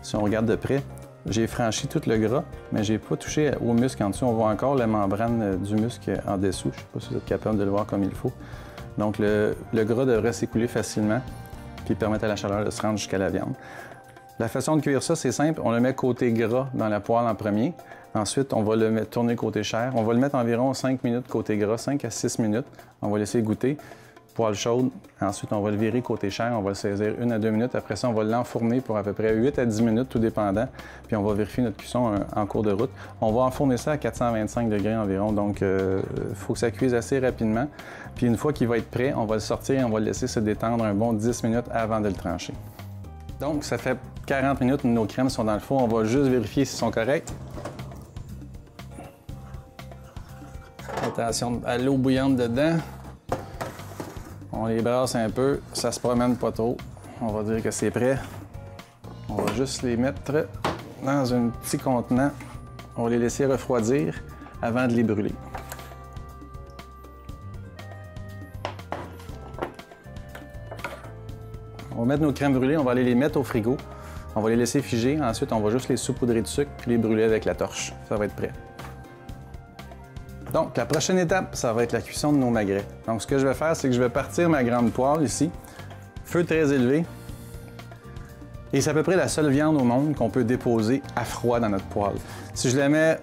Si on regarde de près, j'ai franchi tout le gras, mais je n'ai pas touché au muscle en dessous. On voit encore la membrane du muscle en dessous. Je ne sais pas si vous êtes capable de le voir comme il faut. Donc, le gras devrait s'écouler facilement puis permettre à la chaleur de se rendre jusqu'à la viande. La façon de cuire ça, c'est simple. On le met côté gras dans la poêle en premier. Ensuite, on va le mettre tourner côté chair. On va le mettre environ 5 minutes côté gras, 5 à 6 minutes. On va laisser goûter. Poêle chaude. Ensuite, on va le virer côté chair. On va le saisir 1 à 2 minutes. Après ça, on va l'enfourner pour à peu près 8 à 10 minutes, tout dépendant. Puis on va vérifier notre cuisson en cours de route. On va enfourner ça à 425 degrés environ. Donc, il faut que ça cuise assez rapidement. Puis une fois qu'il va être prêt, on va le sortir et on va le laisser se détendre un bon 10 minutes avant de le trancher. Donc, ça fait 40 minutes que nos crèmes sont dans le four. On va juste vérifier s'ils sont corrects. Attention à l'eau bouillante dedans. On les brasse un peu, ça se promène pas trop. On va dire que c'est prêt. On va juste les mettre dans un petit contenant. On va les laisser refroidir avant de les brûler. On va mettre nos crèmes brûlées, on va aller les mettre au frigo. On va les laisser figer. Ensuite, on va juste les saupoudrer de sucre puis les brûler avec la torche. Ça va être prêt. Donc, la prochaine étape, ça va être la cuisson de nos magrets. Donc, ce que je vais faire, c'est que je vais partir ma grande poêle ici, feu très élevé. Et c'est à peu près la seule viande au monde qu'on peut déposer à froid dans notre poêle. Si je la mets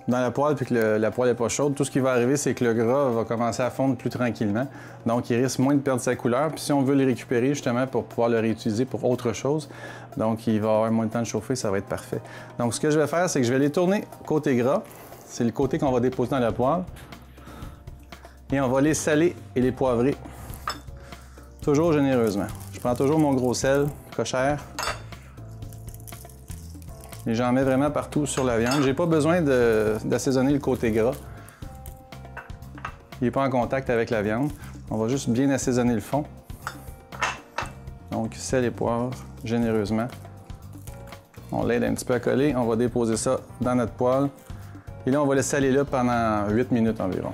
dans la poêle puis que la poêle n'est pas chaude, tout ce qui va arriver, c'est que le gras va commencer à fondre plus tranquillement. Donc, il risque moins de perdre sa couleur. Puis si on veut le récupérer justement pour pouvoir le réutiliser pour autre chose, donc il va avoir moins de temps de chauffer, ça va être parfait. Donc, ce que je vais faire, c'est que je vais les tourner côté gras. C'est le côté qu'on va déposer dans la poêle. Et on va les saler et les poivrer. Toujours généreusement. Je prends toujours mon gros sel, cochère. Et j'en mets vraiment partout sur la viande. J'ai pas besoin d'assaisonner le côté gras. Il n'est pas en contact avec la viande. On va juste bien assaisonner le fond. Donc, sel et poivre généreusement. On l'aide un petit peu à coller. On va déposer ça dans notre poêle. Et là, on va le saler là pendant 8 minutes environ.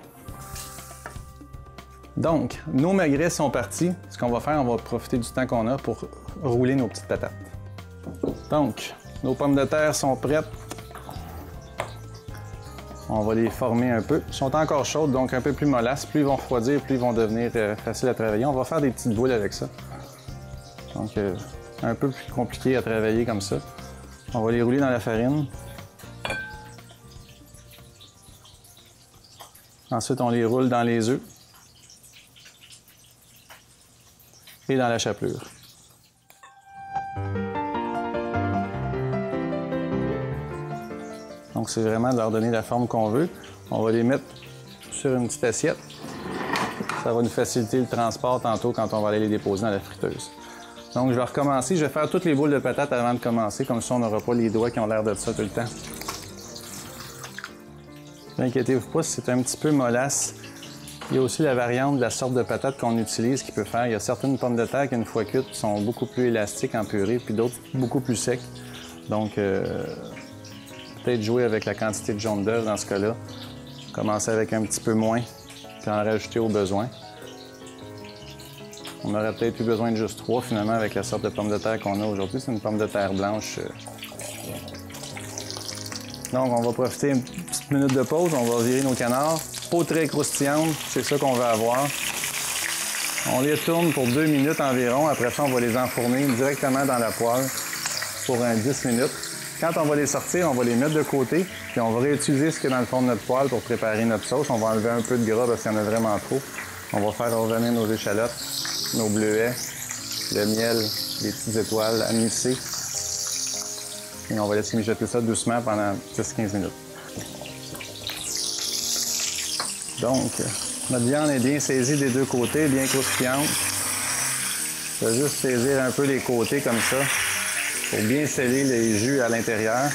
Donc, nos magrets sont partis. Ce qu'on va faire, on va profiter du temps qu'on a pour rouler nos petites patates. Donc, nos pommes de terre sont prêtes. On va les former un peu. Ils sont encore chaudes, donc un peu plus mollasse. Plus ils vont refroidir, plus ils vont devenir faciles à travailler. On va faire des petites boules avec ça. Donc, un peu plus compliqué à travailler comme ça. On va les rouler dans la farine. Ensuite, on les roule dans les œufs et dans la chapelure. Donc, c'est vraiment de leur donner la forme qu'on veut. On va les mettre sur une petite assiette. Ça va nous faciliter le transport tantôt quand on va aller les déposer dans la friteuse. Donc, je vais recommencer. Je vais faire toutes les boules de patates avant de commencer, comme ça on n'aura pas les doigts qui ont l'air de ça tout le temps. N'inquiétez-vous pas si c'est un petit peu mollasse. Il y a aussi la variante de la sorte de patate qu'on utilise qui peut faire. Il y a certaines pommes de terre qui, une fois cuites, sont beaucoup plus élastiques en purée, puis d'autres beaucoup plus secs. Donc, peut-être jouer avec la quantité de jaune d'œuf dans ce cas-là. Commencer avec un petit peu moins, puis en rajouter au besoin. On aurait peut-être eu besoin de juste 3 finalement avec la sorte de pomme de terre qu'on a aujourd'hui. C'est une pomme de terre blanche. Donc, on va profiter une petite minute de pause. On va virer nos canards. Peau très croustillante, c'est ça qu'on veut avoir. On les tourne pour 2 minutes environ. Après ça, on va les enfourner directement dans la poêle pour 10 minutes. Quand on va les sortir, on va les mettre de côté. Puis on va réutiliser ce qu'il y a dans le fond de notre poêle pour préparer notre sauce. On va enlever un peu de gras parce qu'il y en a vraiment trop. On va faire revenir nos échalotes, nos bleuets, le miel, les petites étoiles anisées. Et on va laisser mijoter ça doucement pendant 10-15 minutes. Donc, notre viande est bien saisie des deux côtés, bien croustillante. Je vais juste saisir un peu les côtés comme ça pour bien sceller les jus à l'intérieur.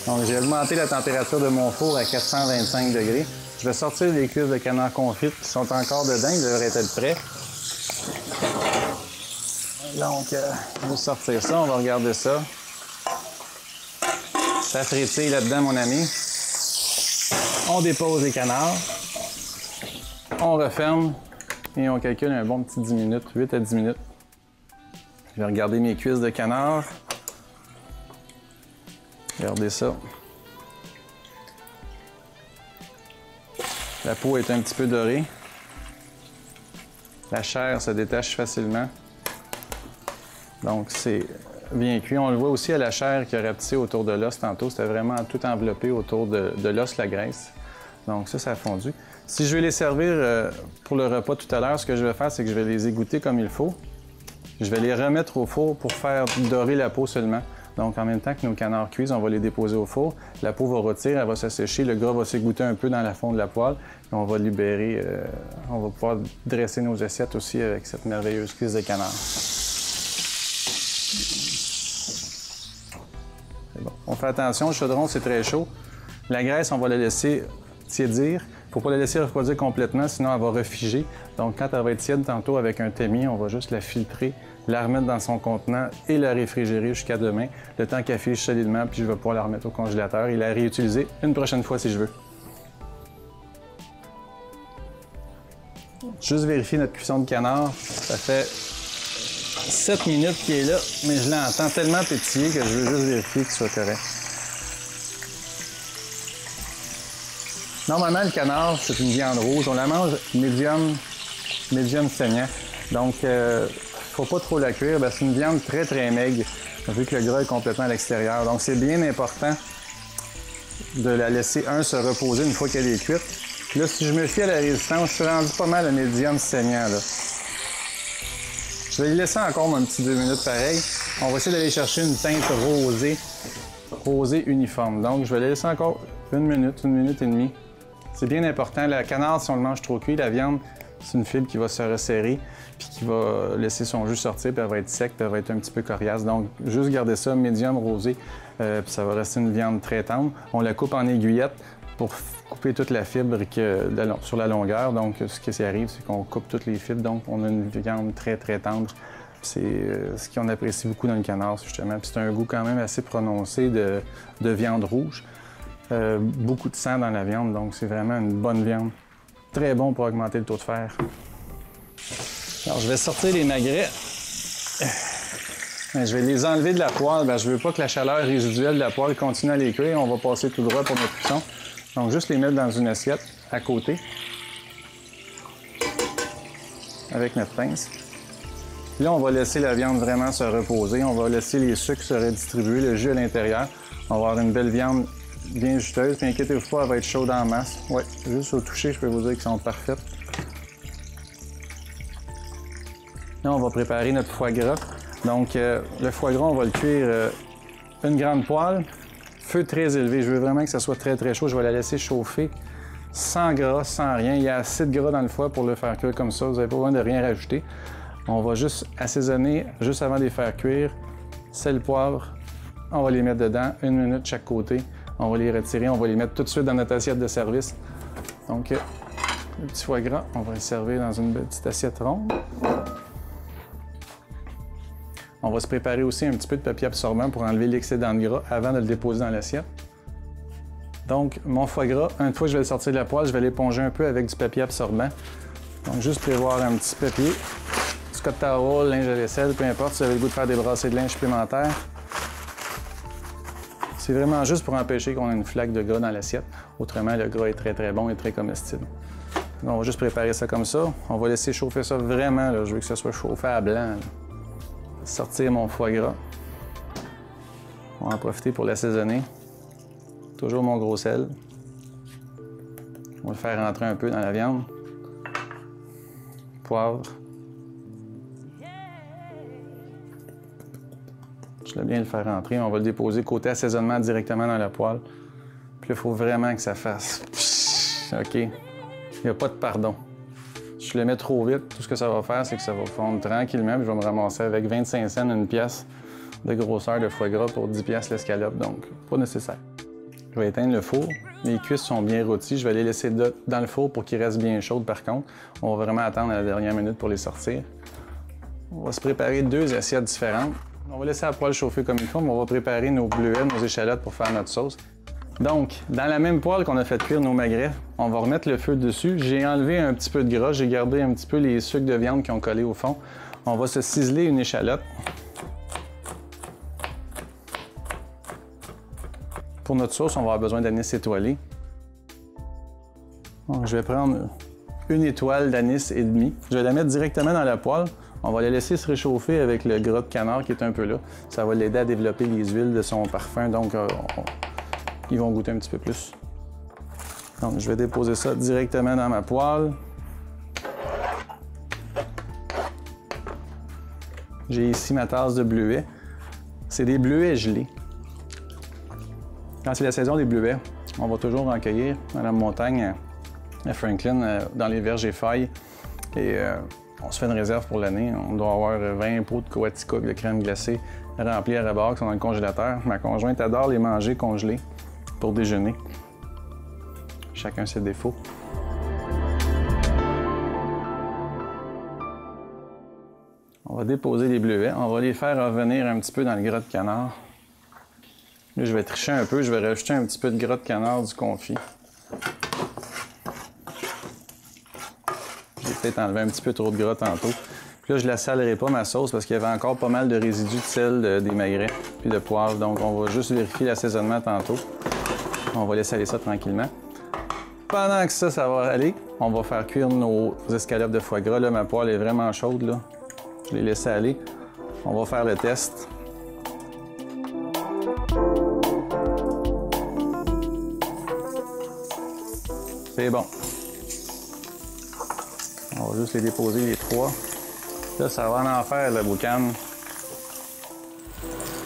Donc, j'ai augmenté la température de mon four à 425 degrés. Je vais sortir les cuisses de canard confit qui sont encore dedans, ils devraient être prêts. Donc, on va sortir ça, on va regarder ça. Ça frétille là-dedans, mon ami. On dépose les canards. On referme et on calcule un bon petit 10 minutes, 8 à 10 minutes. Je vais regarder mes cuisses de canard. Regardez ça. La peau est un petit peu dorée. La chair se détache facilement. Donc, c'est bien cuit. On le voit aussi à la chair qui a rapetissé autour de l'os tantôt. C'était vraiment tout enveloppé autour de l'os, la graisse. Donc, ça a fondu. Si je vais les servir pour le repas tout à l'heure, ce que je vais faire, c'est que je vais les égoutter comme il faut. Je vais les remettre au four pour faire dorer la peau seulement. Donc, en même temps que nos canards cuisent, on va les déposer au four. La peau va rôtir, elle va s'assécher, le gras va s'égoutter un peu dans la fond de la poêle. Et on va libérer, on va pouvoir dresser nos assiettes aussi avec cette merveilleuse cuisse de canard. C'est bon. On fait attention, le chaudron, c'est très chaud. La graisse, on va la laisser tiédir. Il ne faut pas la laisser refroidir complètement, sinon elle va refiger. Donc, quand elle va être tiède tantôt avec un tamis, on va juste la filtrer, la remettre dans son contenant et la réfrigérer jusqu'à demain, le temps qu'elle fige solidement, puis je vais pouvoir la remettre au congélateur et la réutiliser une prochaine fois si je veux. Juste vérifier notre cuisson de canard. Ça fait 7 minutes qu'il est là, mais je l'entends tellement pétiller que je veux juste vérifier qu'il soit correct. Normalement, le canard, c'est une viande rouge. On la mange médium saignant. Donc, faut pas trop la cuire. C'est une viande très, très maigre, vu que le gras est complètement à l'extérieur. Donc, c'est bien important de la laisser, se reposer une fois qu'elle est cuite. Puis là, si je me fie à la résistance, je suis rendu pas mal à médium saignant, là. Je vais les laisser encore un petit 2 minutes pareil. On va essayer d'aller chercher une teinte rosée uniforme. Donc, je vais les laisser encore 1 minute et demie. C'est bien important. Le canard, si on le mange trop cuit, la viande, c'est une fibre qui va se resserrer puis qui va laisser son jus sortir, puis elle va être sec, puis elle va être un petit peu coriace. Donc, juste garder ça médium rosé, puis ça va rester une viande très tendre. On la coupe en aiguillettes pour couper toute la fibre sur la longueur. Donc, ce qui arrive, c'est qu'on coupe toutes les fibres. Donc, on a une viande très, très tendre. C'est ce qu'on apprécie beaucoup dans le canard, justement. Puis c'est un goût quand même assez prononcé de viande rouge. Beaucoup de sang dans la viande, donc c'est vraiment une bonne viande. Très bon pour augmenter le taux de fer. Alors, je vais sortir les magrets. Mais je vais les enlever de la poêle. Je ne veux pas que la chaleur résiduelle de la poêle continue à les cuire. On va passer tout droit pour notre cuisson. Donc, juste les mettre dans une assiette à côté avec notre pince. Puis là, on va laisser la viande vraiment se reposer. On va laisser les sucres se redistribuer, le jus à l'intérieur. On va avoir une belle viande bien juteuse. Puis inquiétez-vous pas, elle va être chaude en masse. Oui, juste au toucher, je peux vous dire qu'elles sont parfaites. Là, on va préparer notre foie gras. Donc, le foie gras, on va le cuire une grande poêle, feu très élevé. Je veux vraiment que ça soit très, très chaud. Je vais la laisser chauffer sans gras, sans rien. Il y a assez de gras dans le foie pour le faire cuire comme ça. Vous n'avez pas besoin de rien rajouter. On va juste assaisonner, juste avant de les faire cuire. Sel, poivre. On va les mettre dedans, 1 minute de chaque côté. On va les retirer, on va les mettre tout de suite dans notre assiette de service. Donc, le petit foie gras, on va le servir dans une petite assiette ronde. On va se préparer aussi un petit peu de papier absorbant pour enlever l'excédent de gras avant de le déposer dans l'assiette. Donc, mon foie gras, une fois que je vais le sortir de la poêle, je vais l'éponger un peu avec du papier absorbant. Donc, juste prévoir un petit papier, Scott Towel, linge à vaisselle, peu importe si vous avez le goût de faire des brassées de linge supplémentaires. C'est vraiment juste pour empêcher qu'on ait une flaque de gras dans l'assiette. Autrement, le gras est très, très bon et très comestible. Donc, on va juste préparer ça comme ça. On va laisser chauffer ça vraiment. Là. Je veux que ça soit chauffé à blanc. Là. Sortir mon foie gras. On va en profiter pour l'assaisonner. Toujours mon gros sel. On va le faire rentrer un peu dans la viande. Poivre. Je vais bien le faire rentrer. On va le déposer côté assaisonnement directement dans la poêle. Puis là, il faut vraiment que ça fasse... OK. Il n'y a pas de pardon. Si je le mets trop vite, tout ce que ça va faire, c'est que ça va fondre tranquillement. Puis je vais me ramasser avec 25 cents une pièce de grosseur de foie gras pour 10 pièces l'escalope. Donc, pas nécessaire. Je vais éteindre le four. Les cuisses sont bien rôties. Je vais les laisser dans le four pour qu'ils restent bien chaudes par contre. On va vraiment attendre à la dernière minute pour les sortir. On va se préparer 2 assiettes différentes. On va laisser la poêle chauffer comme il faut, mais on va préparer nos bleuets, nos échalotes pour faire notre sauce. Donc, dans la même poêle qu'on a fait cuire nos magrets, on va remettre le feu dessus. J'ai enlevé un petit peu de gras, j'ai gardé un petit peu les sucres de viande qui ont collé au fond. On va se ciseler une échalote. Pour notre sauce, on va avoir besoin d'anis étoilé. Donc, je vais prendre 1 étoile d'anis et demi. Je vais la mettre directement dans la poêle. On va la laisser se réchauffer avec le gras de canard qui est un peu là. Ça va l'aider à développer les huiles de son parfum, donc ils vont goûter un petit peu plus. Donc, je vais déposer ça directement dans ma poêle. J'ai ici ma tasse de bleuets. C'est des bleuets gelés. Quand c'est la saison des bleuets, on va toujours en cueillir dans la montagne à Franklin, dans les verges et failles. Et on se fait une réserve pour l'année. On doit avoir 20 pots de Coaticook de crème glacée remplis à ras-bord qui sont dans le congélateur. Ma conjointe adore les manger congelés pour déjeuner. Chacun ses défauts. On va déposer les bleuets. On va les faire revenir un petit peu dans le gras de canard. Là, je vais tricher un peu. Je vais rajouter un petit peu de gras de canard du confit. J'ai peut-être enlevé un petit peu trop de gras tantôt. Puis là, je ne la salerai pas, ma sauce, parce qu'il y avait encore pas mal de résidus de sel des magrets puis de poivre. Donc, on va juste vérifier l'assaisonnement tantôt. On va laisser aller ça tranquillement. Pendant que ça va aller, on va faire cuire nos escalopes de foie gras. Là, ma poêle est vraiment chaude. Là. Je l'ai laissé aller. On va faire le test. C'est bon. On va juste les déposer les 3. Là, ça va en enfer, le boucan.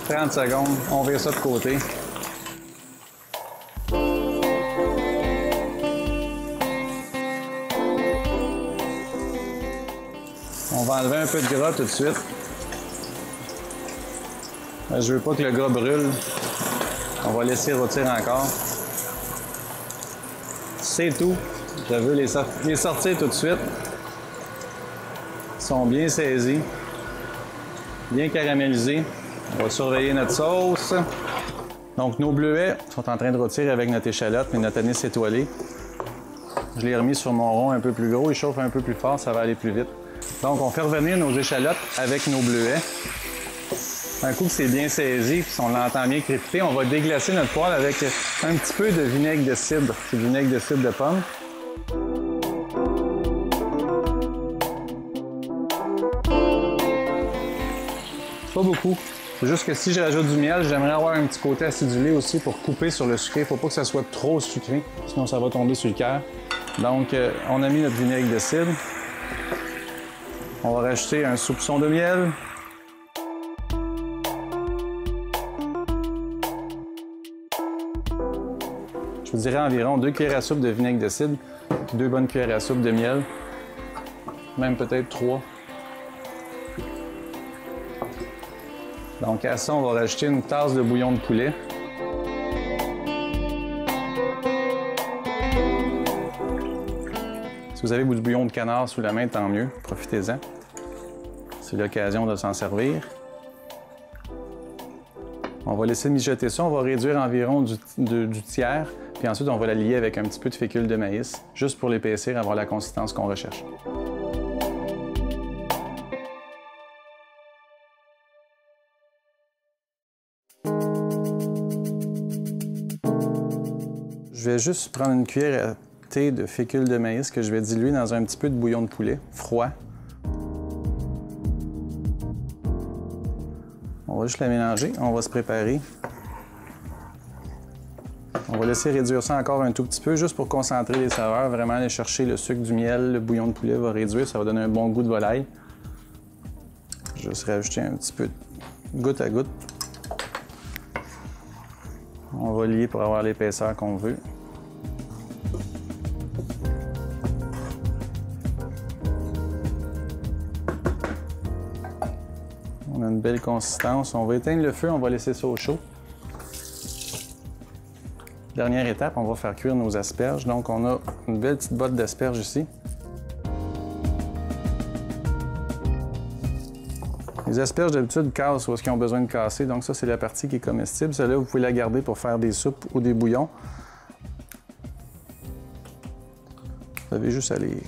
30 secondes, on vire ça de côté. On va enlever un peu de gras tout de suite. Je veux pas que le gras brûle. On va laisser rôtir encore. C'est tout. Je veux les sortir tout de suite. Ils sont bien saisis, bien caramélisés. On va surveiller notre sauce. Donc, nos bleuets sont en train de rôtir avec notre échalote et notre anis étoilé. Je l'ai remis sur mon rond un peu plus gros. Il chauffe un peu plus fort, ça va aller plus vite. Donc, on fait revenir nos échalotes avec nos bleuets. Un coup que c'est bien saisi, puis on l'entend bien crépiter, on va déglacer notre poêle avec un petit peu de vinaigre de cidre. C'est du vinaigre de cidre de pomme. Pas beaucoup. C'est juste que si je rajoute du miel, j'aimerais avoir un petit côté acidulé aussi pour couper sur le sucré. Il ne faut pas que ça soit trop sucré, sinon ça va tomber sur le cœur. Donc, on a mis notre vinaigre de cidre. On va rajouter un soupçon de miel. Je vous dirais environ 2 cuillères à soupe de vinaigre de cidre, puis 2 bonnes cuillères à soupe de miel. Même peut-être 3. Donc à ça, on va rajouter une tasse de bouillon de poulet. Si vous avez du bouillon de canard sous la main, tant mieux, profitez-en. C'est l'occasion de s'en servir. On va laisser mijoter ça, on va réduire environ du tiers, puis ensuite on va la lier avec un petit peu de fécule de maïs, juste pour l'épaissir, avoir la consistance qu'on recherche. Je vais juste prendre une cuillère à thé de fécule de maïs que je vais diluer dans un petit peu de bouillon de poulet froid. On va juste la mélanger, on va se préparer. On va laisser réduire ça encore un tout petit peu, juste pour concentrer les saveurs, vraiment aller chercher le sucre du miel, le bouillon de poulet va réduire, ça va donner un bon goût de volaille. Juste rajouter un petit peu goutte à goutte. On va lier pour avoir l'épaisseur qu'on veut. On a une belle consistance. On va éteindre le feu, on va laisser ça au chaud. Dernière étape, on va faire cuire nos asperges. Donc, on a une belle petite botte d'asperges ici. Les asperges, d'habitude, cassent où est-ce qu'ils ont besoin de casser. Donc, ça, c'est la partie qui est comestible. Celle-là, vous pouvez la garder pour faire des soupes ou des bouillons. Vous avez juste à les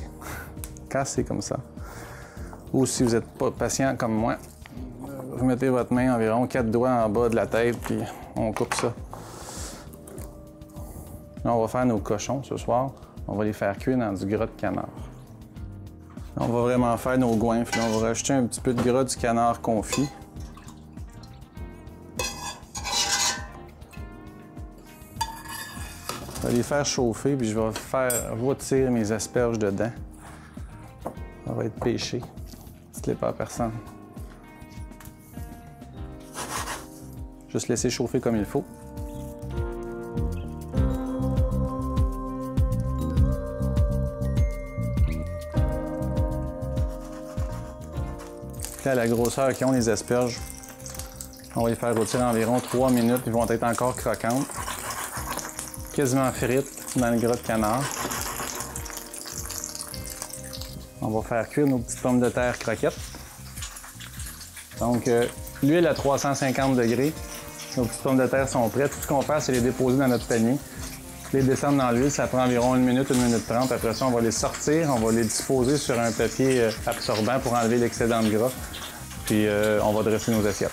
casser comme ça. Ou si vous n'êtes pas patient comme moi, vous mettez votre main environ 4 doigts en bas de la tête, puis on coupe ça. Là, on va faire nos cochons ce soir. On va les faire cuire dans du gras de canard. On va vraiment faire nos goinfres. Là, on va rajouter un petit peu de gras du canard confit. Je vais les faire chauffer, puis je vais faire rôtir mes asperges dedans. Ça va être pêché. Dites-le pas à personne. Juste laisser chauffer comme il faut. Puis à la grosseur qu'ils ont les asperges, on va les faire rôtir environ 3 minutes. Ils vont être encore croquantes. Quasiment frites dans le gras de canard. On va faire cuire nos petites pommes de terre croquettes. Donc, l'huile à 350 degrés. Nos petites pommes de terre sont prêtes. Tout ce qu'on fait, c'est les déposer dans notre panier. Les descendre dans l'huile, ça prend environ 1 minute 30. Après ça, on va les sortir, on va les disposer sur un papier absorbant pour enlever l'excédent de gras. Puis, on va dresser nos assiettes.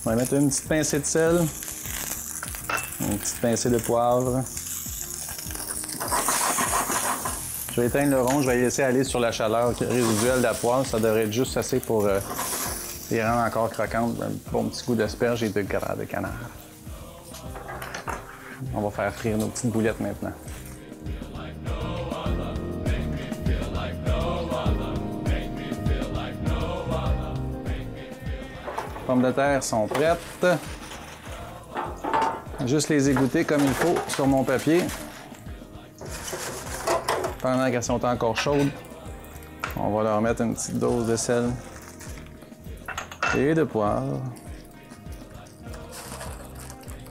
On va mettre une petite pincée de sel, une petite pincée de poivre. Je vais éteindre le rond, je vais les laisser aller sur la chaleur résiduelle de la poêle. Ça devrait être juste assez pour les rendre encore croquantes. Un bon petit goût d'asperges et de gras de canard. On va faire frire nos petites boulettes maintenant. Les pommes de terre sont prêtes. Juste les égoutter comme il faut sur mon papier. Pendant qu'elles sont encore chaudes, on va leur mettre une petite dose de sel et de poivre.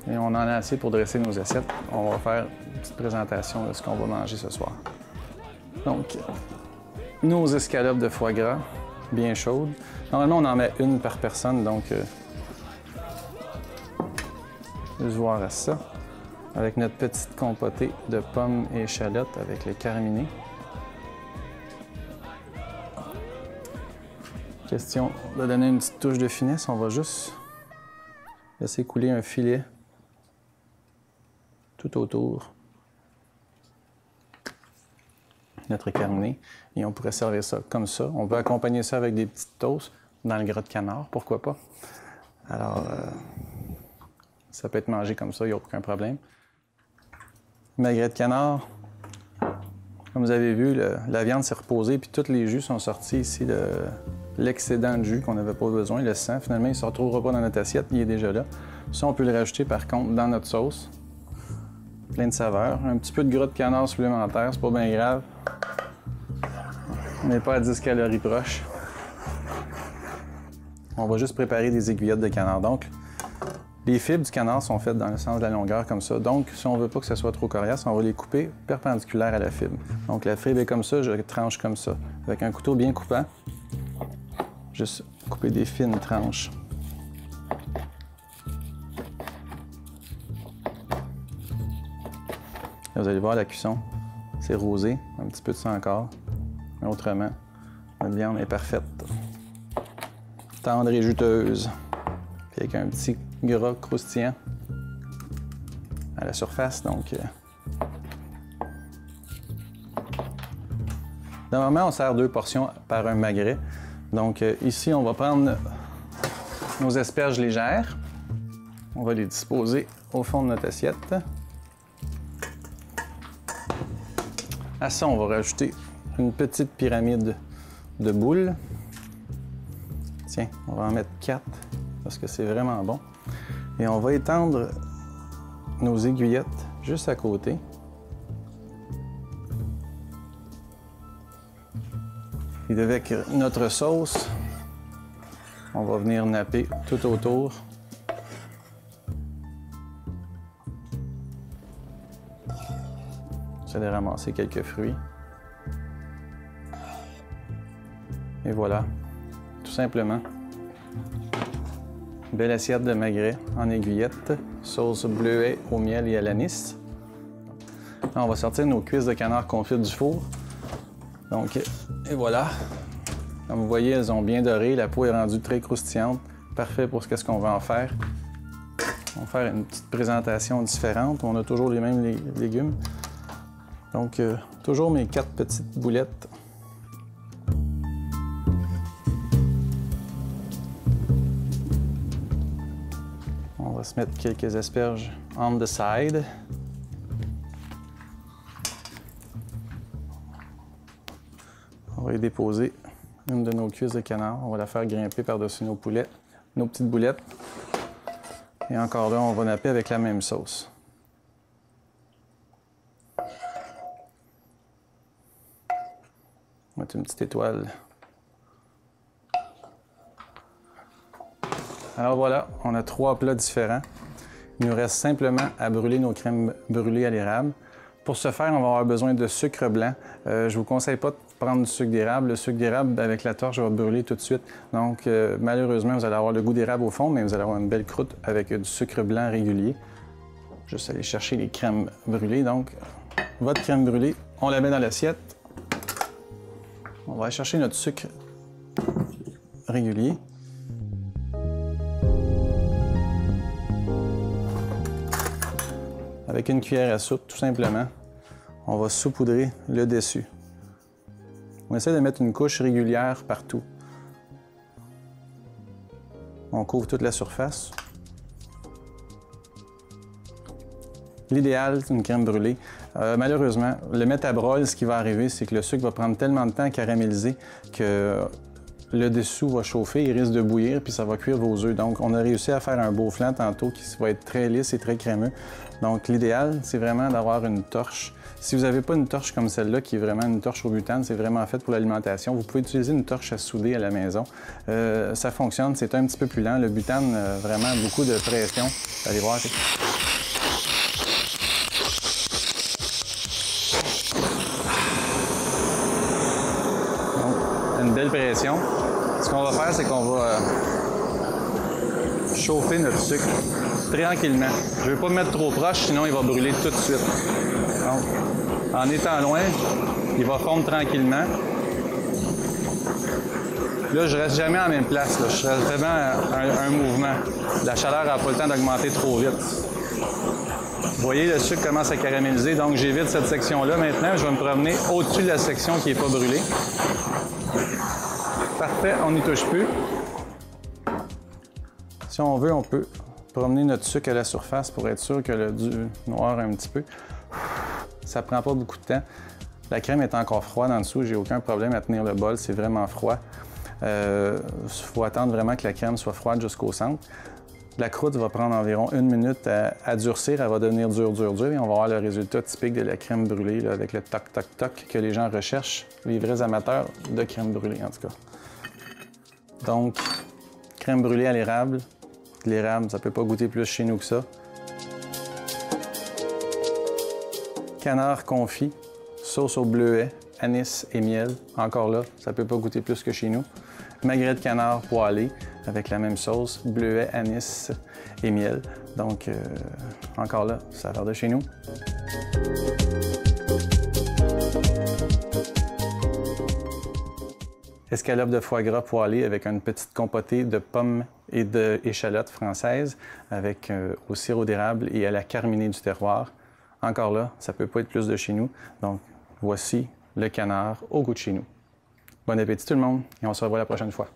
Et on en a assez pour dresser nos assiettes. On va faire une petite présentation de ce qu'on va manger ce soir. Donc, nos escalopes de foie gras, bien chaudes. Normalement, on en met une par personne, donc juste voir à ça. avec notre petite compotée de pommes et échalotes avec les caraminés. Question de donner une petite touche de finesse, on va juste laisser couler un filet tout autour notre carminé et on pourrait servir ça comme ça. On peut accompagner ça avec des petites toasts dans le gras de canard, pourquoi pas. Alors, ça peut être mangé comme ça, il n'y a aucun problème. Magret de canard, comme vous avez vu, la viande s'est reposée puis tous les jus sont sortis ici, l'excédent de jus qu'on n'avait pas besoin, le sang, finalement, il ne se retrouvera pas dans notre assiette, il est déjà là. Ça, on peut le rajouter par contre dans notre sauce. Plein de saveurs. Un petit peu de gras de canard supplémentaire, c'est pas bien grave. On n'est pas à 10 calories proche. On va juste préparer des aiguillettes de canard. Donc, les fibres du canard sont faites dans le sens de la longueur comme ça. Donc, si on ne veut pas que ça soit trop coriace, on va les couper perpendiculaires à la fibre. Donc, la fibre est comme ça, je tranche comme ça. Avec un couteau bien coupant, juste couper des fines tranches. Là, vous allez voir la cuisson, c'est rosé, un petit peu de ça encore. Mais autrement, notre viande est parfaite. Tendre et juteuse. Puis avec un petit gras croustillant à la surface. Donc, normalement, on sert 2 portions par un magret. Donc, ici, on va prendre nos asperges légères. On va les disposer au fond de notre assiette. À ça, on va rajouter une petite pyramide de boules. Tiens, on va en mettre 4 parce que c'est vraiment bon. Et on va étendre nos aiguillettes juste à côté. Et avec notre sauce, on va venir napper tout autour. J'allais ramasser quelques fruits. Et voilà, tout simplement. Belle assiette de magret en aiguillette, sauce bleuet au miel et à l'anis. Là, on va sortir nos cuisses de canard confites du four. Donc, et voilà. Comme vous voyez, elles ont bien doré, la peau est rendue très croustillante. Parfait pour ce qu'on va en faire. On va faire une petite présentation différente. On a toujours les mêmes légumes. Donc, toujours mes 4 petites boulettes. On va se mettre quelques asperges on the side. On va y déposer une de nos cuisses de canard. On va la faire grimper par-dessus nos poulets, nos petites boulettes. Et encore là, on va napper avec la même sauce. On va mettre une petite étoile. Alors voilà, on a 3 plats différents. Il nous reste simplement à brûler nos crèmes brûlées à l'érable. Pour ce faire, on va avoir besoin de sucre blanc. Je ne vous conseille pas de prendre du sucre d'érable. Le sucre d'érable, avec la torche, va brûler tout de suite. Donc, malheureusement, vous allez avoir le goût d'érable au fond, mais vous allez avoir une belle croûte avec du sucre blanc régulier. Juste aller chercher les crèmes brûlées. Donc, votre crème brûlée, on la met dans l'assiette. On va aller chercher notre sucre régulier. Avec une cuillère à soupe, tout simplement, on va saupoudrer le dessus. On essaie de mettre une couche régulière partout. On couvre toute la surface. L'idéal, c'est une crème brûlée. Malheureusement, le mettre à broil, ce qui va arriver, c'est que le sucre va prendre tellement de temps à caraméliser que le dessous va chauffer, il risque de bouillir, puis ça va cuire vos œufs. Donc, on a réussi à faire un beau flan tantôt qui va être très lisse et très crémeux. Donc, l'idéal, c'est vraiment d'avoir une torche. Si vous n'avez pas une torche comme celle-là, qui est vraiment une torche au butane, c'est vraiment fait pour l'alimentation, vous pouvez utiliser une torche à souder à la maison. Ça fonctionne, c'est un petit peu plus lent. Le butane, vraiment beaucoup de pression. Allez voir. Donc, une belle pression. Ce qu'on va faire, c'est qu'on va chauffer notre sucre tranquillement. Je ne veux pas me mettre trop proche, sinon il va brûler tout de suite. Donc, en étant loin, il va fondre tranquillement. Là, je ne reste jamais en même place. Là. Je fais vraiment un mouvement. La chaleur n'a pas le temps d'augmenter trop vite. Vous voyez, le sucre commence à caraméliser, donc j'évite cette section-là. Maintenant, je vais me promener au-dessus de la section qui n'est pas brûlée. Parfait, on n'y touche plus. Si on veut, on peut promener notre sucre à la surface pour être sûr que le noir un petit peu. Ça prend pas beaucoup de temps. La crème est encore froide en dessous, j'ai aucun problème à tenir le bol, c'est vraiment froid. Faut attendre vraiment que la crème soit froide jusqu'au centre. La croûte va prendre environ 1 minute à durcir, elle va devenir dure, et on va avoir le résultat typique de la crème brûlée, là, avec le toc, toc, toc que les gens recherchent, les vrais amateurs de crème brûlée en tout cas. Donc, crème brûlée à l'érable. L'érable, ça ne peut pas goûter plus chez nous que ça. Canard confit, sauce au bleuet, anis et miel. Encore là, ça ne peut pas goûter plus que chez nous. Magret de canard poêlé avec la même sauce, bleuet, anis et miel. Donc, encore là, ça a l'air de chez nous. Escalope de foie gras poêlée avec une petite compotée de pommes et d'échalotes françaises avec au sirop d'érable et à la carminée du terroir. Encore là, ça ne peut pas être plus de chez nous. Donc, voici le canard au goût de chez nous. Bon appétit tout le monde et on se revoit la prochaine fois.